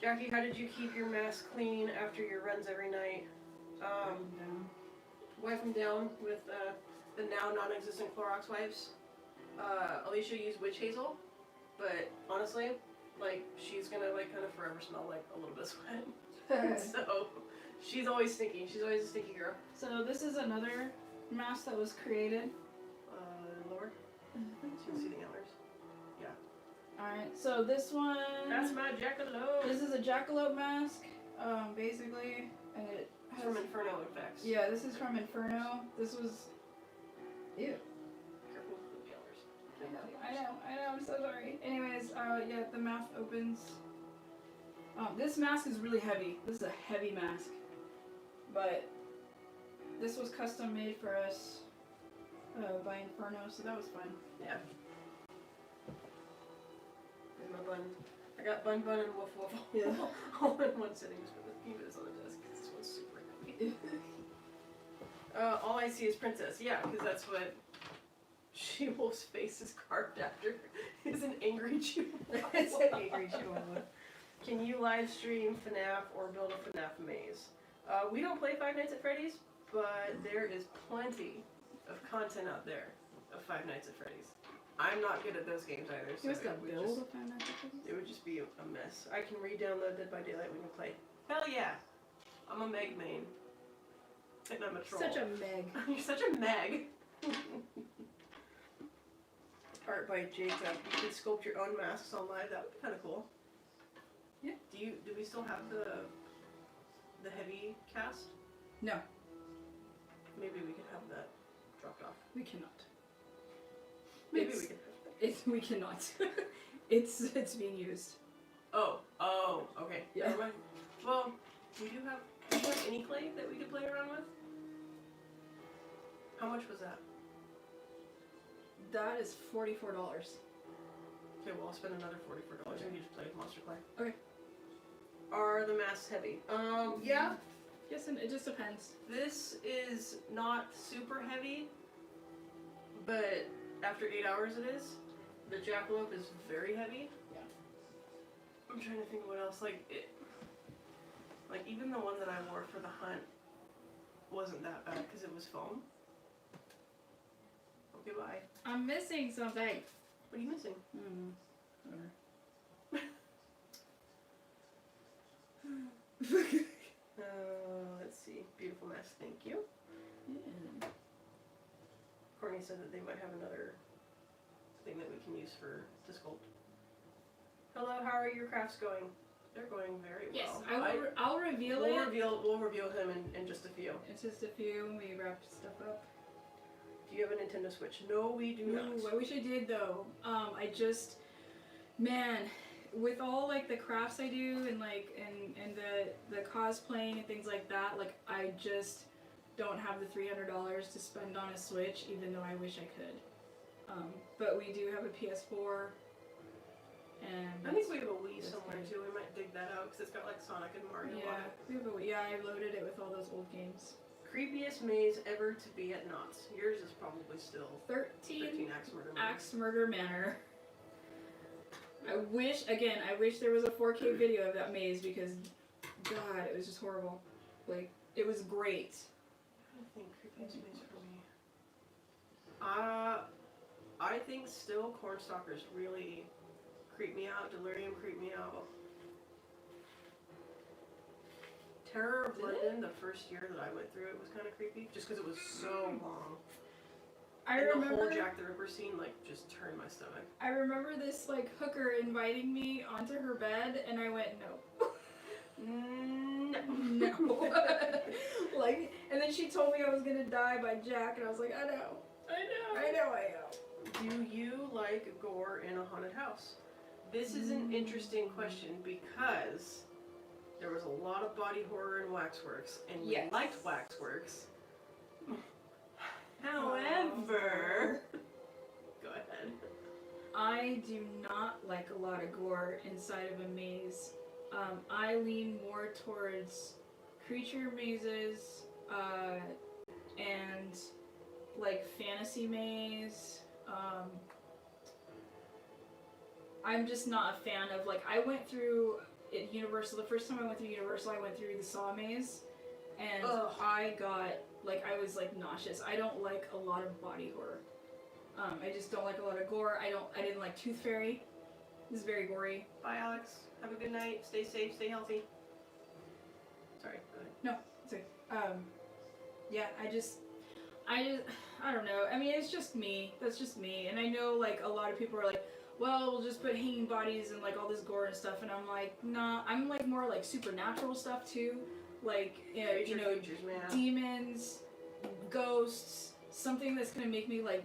Jackie, how did you keep your mask clean after your runs every night? Wipe them down with the now non-existent Clorox wipes. Alicia used witch hazel, but honestly, like, she's gonna like kind of forever smell like a little bit of sweat. So she's always stinky. She's always a stinky girl. So this is another mask that was created. Lower. So you can see the antlers. Alright, so this one. That's my jackalope. This is a jackalope mask, basically, and it It's has. from Inferno Effects. Yeah, this is from Inferno. This was. Ew. Careful with the antlers. I know, I'm so sorry. Anyways, yeah, the mask opens. This mask is really heavy. This is a heavy mask. But this was custom made for us by Inferno, so that was fun. Yeah. Here's my bun. I got bun and woof woof Yeah. all in one sitting. Just put this on the desk. This one's super heavy. All I see is Princess. Yeah, because that's what She-Wolf's face is carved after. Is an angry Chihuahua. It's an angry Chihuahua. Can you live stream FNAF or build a FNAF maze? We don't play Five Nights at Freddy's, but there is plenty of content out there of Five Nights at Freddy's. I'm not good at those games either, so You must have it build a Five Nights at Freddy's? would just be a mess. I can re-download Dead by Daylight when you play. Hell yeah! I'm a Meg main. And I'm a troll. Such a Meg. You're such a Meg! Art by Jacob. You could sculpt your own masks on live. That would be kind of cool. Yeah. Do we still have the heavy cast? No, Maybe we could have that dropped off. we cannot. Maybe It's- we could have that. We cannot. It's being used. Oh, okay. Yeah. Never mind. Well, do you have any clay that we could play around with? How much was that? That is $44. Okay, well, I'll spend another $44 and you just play with Monster Clay. Okay. Are the masks heavy? Yeah. Yes, and it just depends. This is not super heavy, but after 8 hours it is. The jackalope is very heavy. Yeah. I'm trying to think what else. Like even the one that I wore for the hunt wasn't that bad because it was foam. Okay, bye. I'm missing something. What are you missing? Let's see. Beautiful mask. Thank you. Yeah. Courtney said that they might have another thing that we can use to sculpt. Hello, how are your crafts going? They're going very Yes, well. I'll reveal We'll it. reveal him in just a few. It's just a few when we wrap stuff up. Do you have a Nintendo Switch? No, we do not. Ooh, I wish I did though. Man, with all like the crafts I do and like and the cosplaying and things like that, like I just don't have the $300 to spend on a Switch, even though I wish I could. But we do have a PS4. And I think we have a Wii that's somewhere good. too. We might dig that out because it's got like Sonic and Mario on it. we have a, I loaded it with all those old games. Creepiest maze ever to be at Knott's. Yours is probably still 13 Axe Murder Manor. Axe Murder Manor. I wish there was a 4K video of that maze because, God, it was just horrible. Like, it was great. I think creepiest maze for me. I think still Cornstalkers really creep me out. Delirium creep me out. Terror of Did London, the first year that I went through it was kind of creepy, just because it was so long. I And remember the whole Jack the Ripper scene like just turned my stomach. I remember this like hooker inviting me onto her bed, and I went no. No. Like, and then she told me I was gonna die by Jack, and I was like, I know. Do you like gore in a haunted house? This is an interesting question because there was a lot of body horror in Waxworks, and we Yes. liked Waxworks. However, go ahead. I do not like a lot of gore inside of a maze. I lean more towards creature mazes, and like fantasy maze. I'm just not a fan of, like, I went through at Universal, the first time I went through Universal, I went through the Saw maze, and Ugh. I got, like, I was like nauseous. I don't like a lot of body horror. I just don't like a lot of gore. I didn't like Tooth Fairy. This is very gory. Bye, Alex. Have a good night. Stay safe. Stay healthy. Sorry. Go ahead. No, it's okay. Yeah, I don't know. I mean, it's just me. That's just me. And I know, like, a lot of people are like, well, we'll just put hanging bodies and, like, all this gore and stuff. And I'm like, nah. I'm, like, more, like, supernatural stuff, too. Like, you know, Creatures, man. demons, ghosts, something that's gonna make me, like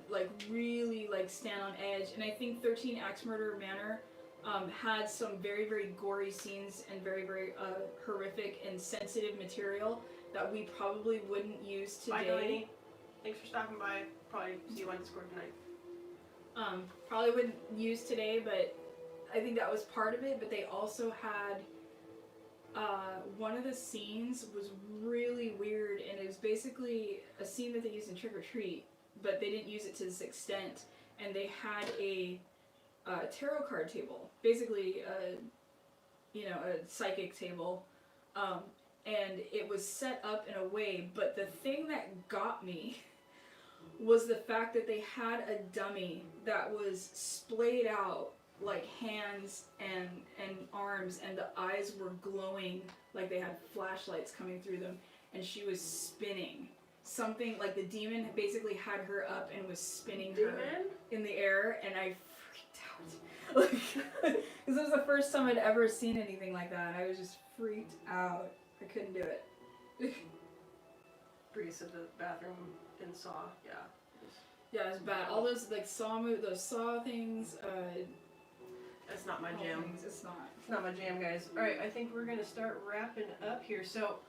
really, like, stand on edge. And I think 13 Axe Murder Manor had some very, very gory scenes and very, very horrific and sensitive material that we probably wouldn't use today. Bye, Delaney. Thanks for stopping by. Probably see you on Discord tonight. Probably wouldn't use today, but I think that was part of it. But they also had one of the scenes was really weird, and it was basically a scene that they used in Trick or Treat, but they didn't use it to this extent. And they had a tarot card table, basically a psychic table, and it was set up in a way. But the thing that got me was the fact that they had a dummy that was splayed out, like hands and arms, and the eyes were glowing like they had flashlights coming through them, and she was spinning. Something like the demon basically had her up and was spinning her in the air, and I freaked out. Like, because it was the first time I'd ever seen anything like that, and I was just freaked out. I couldn't do it. Breeze of the bathroom in Saw, yeah. Yeah, it was bad. All those, like, those Saw things, That's not my all jam. things, it's not. It's not my jam, guys. Alright, I think we're going to start wrapping up here. So,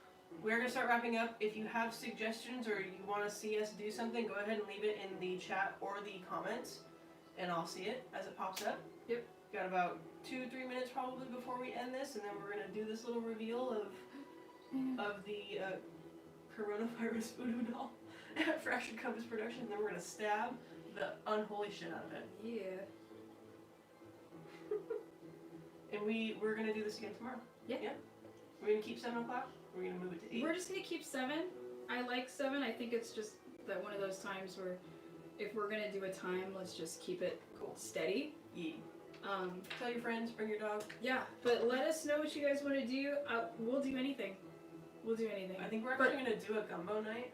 we're going to start wrapping up. If you have suggestions or you want to see us do something, go ahead and leave it in the chat or the comments, and I'll see it as it pops up. Yep. Got about 2-3 minutes probably before we end this, and then we're going to do this little reveal of the coronavirus voodoo doll for Action Compass Productions, and then we're going to stab the unholy shit out of it. Yeah. And we're going to do this again tomorrow. Yeah. We're going to keep 7 o'clock. We're going to move it to 8. We're just going to keep 7. I like 7. I think it's just that one of those times where if we're going to do a time, let's just keep it steady. Yeah. Tell your friends, bring your dog. Yeah, but let us know what you guys want to do. We'll do anything. We'll do anything. I think we're actually going to do a gumbo night.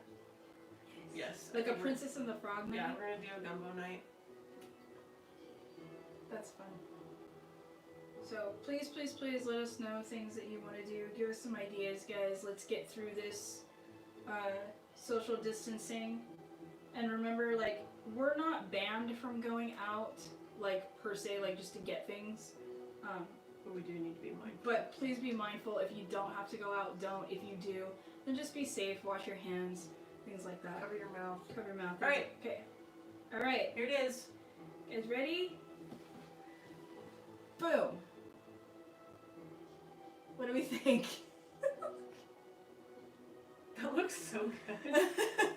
Yes. Like a Princess and the Frog night? Yeah, we're going to do a gumbo night. That's fun. So please, please, please let us know things that you want to do. Give us some ideas, guys. Let's get through this social distancing. And remember, like, we're not banned from going out, like, per se, like, just to get things. But we do need to be mindful. But please be mindful. If you don't have to go out, don't. If you do, then just be safe. Wash your hands. Things like that. Cover your mouth. Cover your mouth. All right. Okay. All right. Here it is. Guys ready? Boom. What do we think? That looks so good.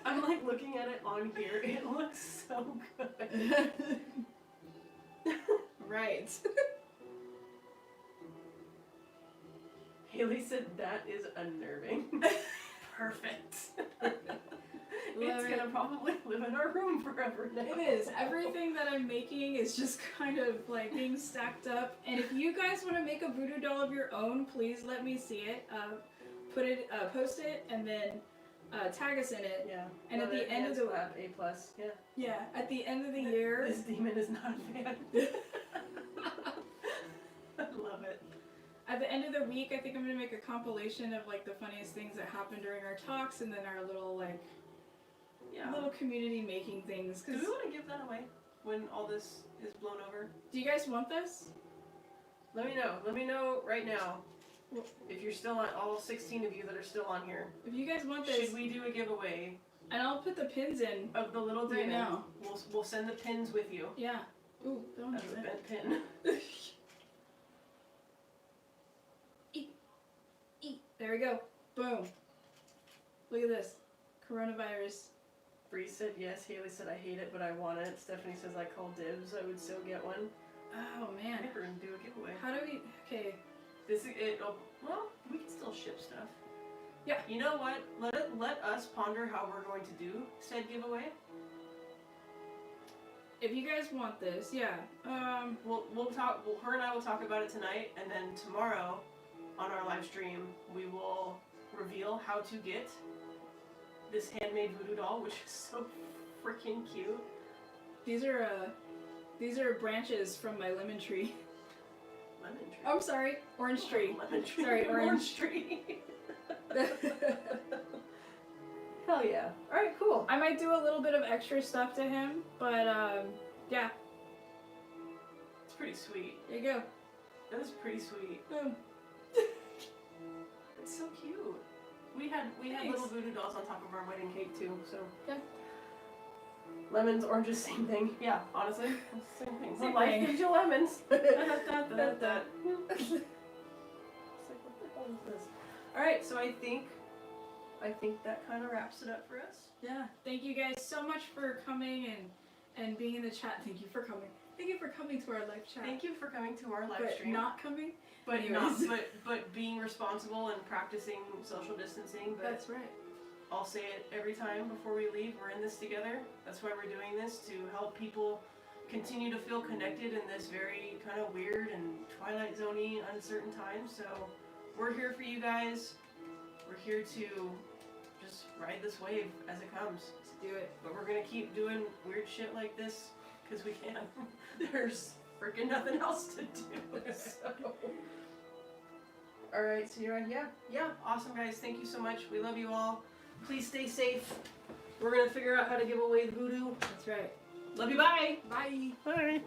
I'm like looking at it on here. It looks so good. Right. Haley said that is unnerving. Perfect. It's gonna probably live in our room forever now. It is. Everything that I'm making is just kind of like being stacked up. And if you guys want to make a voodoo doll of your own, please let me see it. Post it, and then tag us in it. Yeah. And at the end of the A+. Yeah. at the end of the year. This demon is not a fan. I love it. At the end of the week, I think I'm gonna make a compilation of like the funniest things that happened during our talks, and then our little like little community making things. Do we want to give that away when all this is blown over? Do you guys want this? Let me know. Let me know right now. If you're still on, all 16 of you that are still on here, If you guys want this, should we do a giveaway and I'll put the pins in. of the little Right demon? now. We'll send the pins with you Yeah. Ooh, don't as do a that. bent pin. There we go. Boom. Look at this. Coronavirus. Bree said yes. Haley said I hate it, but I want it. Stephanie says I call dibs. I would still get one. Oh I man. think we're gonna do a giveaway. How do we? Okay. This is it. Oh, well, we can still ship stuff. Yeah. You know what? Let us ponder how we're going to do said giveaway. If you guys want this, yeah. We'll talk. Well, her and I will talk about it tonight, and then tomorrow, on our live stream, we will reveal how to get this handmade voodoo doll, which is so freaking cute. These are branches from my lemon tree. Lemon tree. I'm sorry, orange tree. Lemon tree. Sorry, orange. tree. Hell yeah! All right, cool. I might do a little bit of extra stuff to him, but yeah. It's pretty sweet. There you go. That was pretty sweet. Boom. It's so cute. We had Thanks. little voodoo dolls on top of our wedding cake too. So Yeah. lemons, oranges, same thing. Yeah, honestly, same thing. Same Life thing. gives you lemons. It's like, what the hell is this? All right, so I think that kind of wraps it up for us. Yeah. Thank you guys so much for coming and being in the chat. Thank you for coming. Thank you for coming to our live chat. Thank you for coming to our live but stream. not coming. but anyways. but being responsible and practicing social distancing. But That's right. I'll say it every time before we leave. We're in this together. That's why we're doing this, to help people continue to feel connected in this very kind of weird and Twilight Zone-y, uncertain time. So we're here for you guys. We're here to just ride this wave as it comes. Let's do it. But we're gonna keep doing weird shit like this because we can. There's freaking nothing else to do. So. All right, so you're on. Yeah, awesome guys. Thank you so much. We love you all. Please stay safe. We're gonna figure out how to give away the voodoo. That's right. Love you. Bye. Bye. Bye.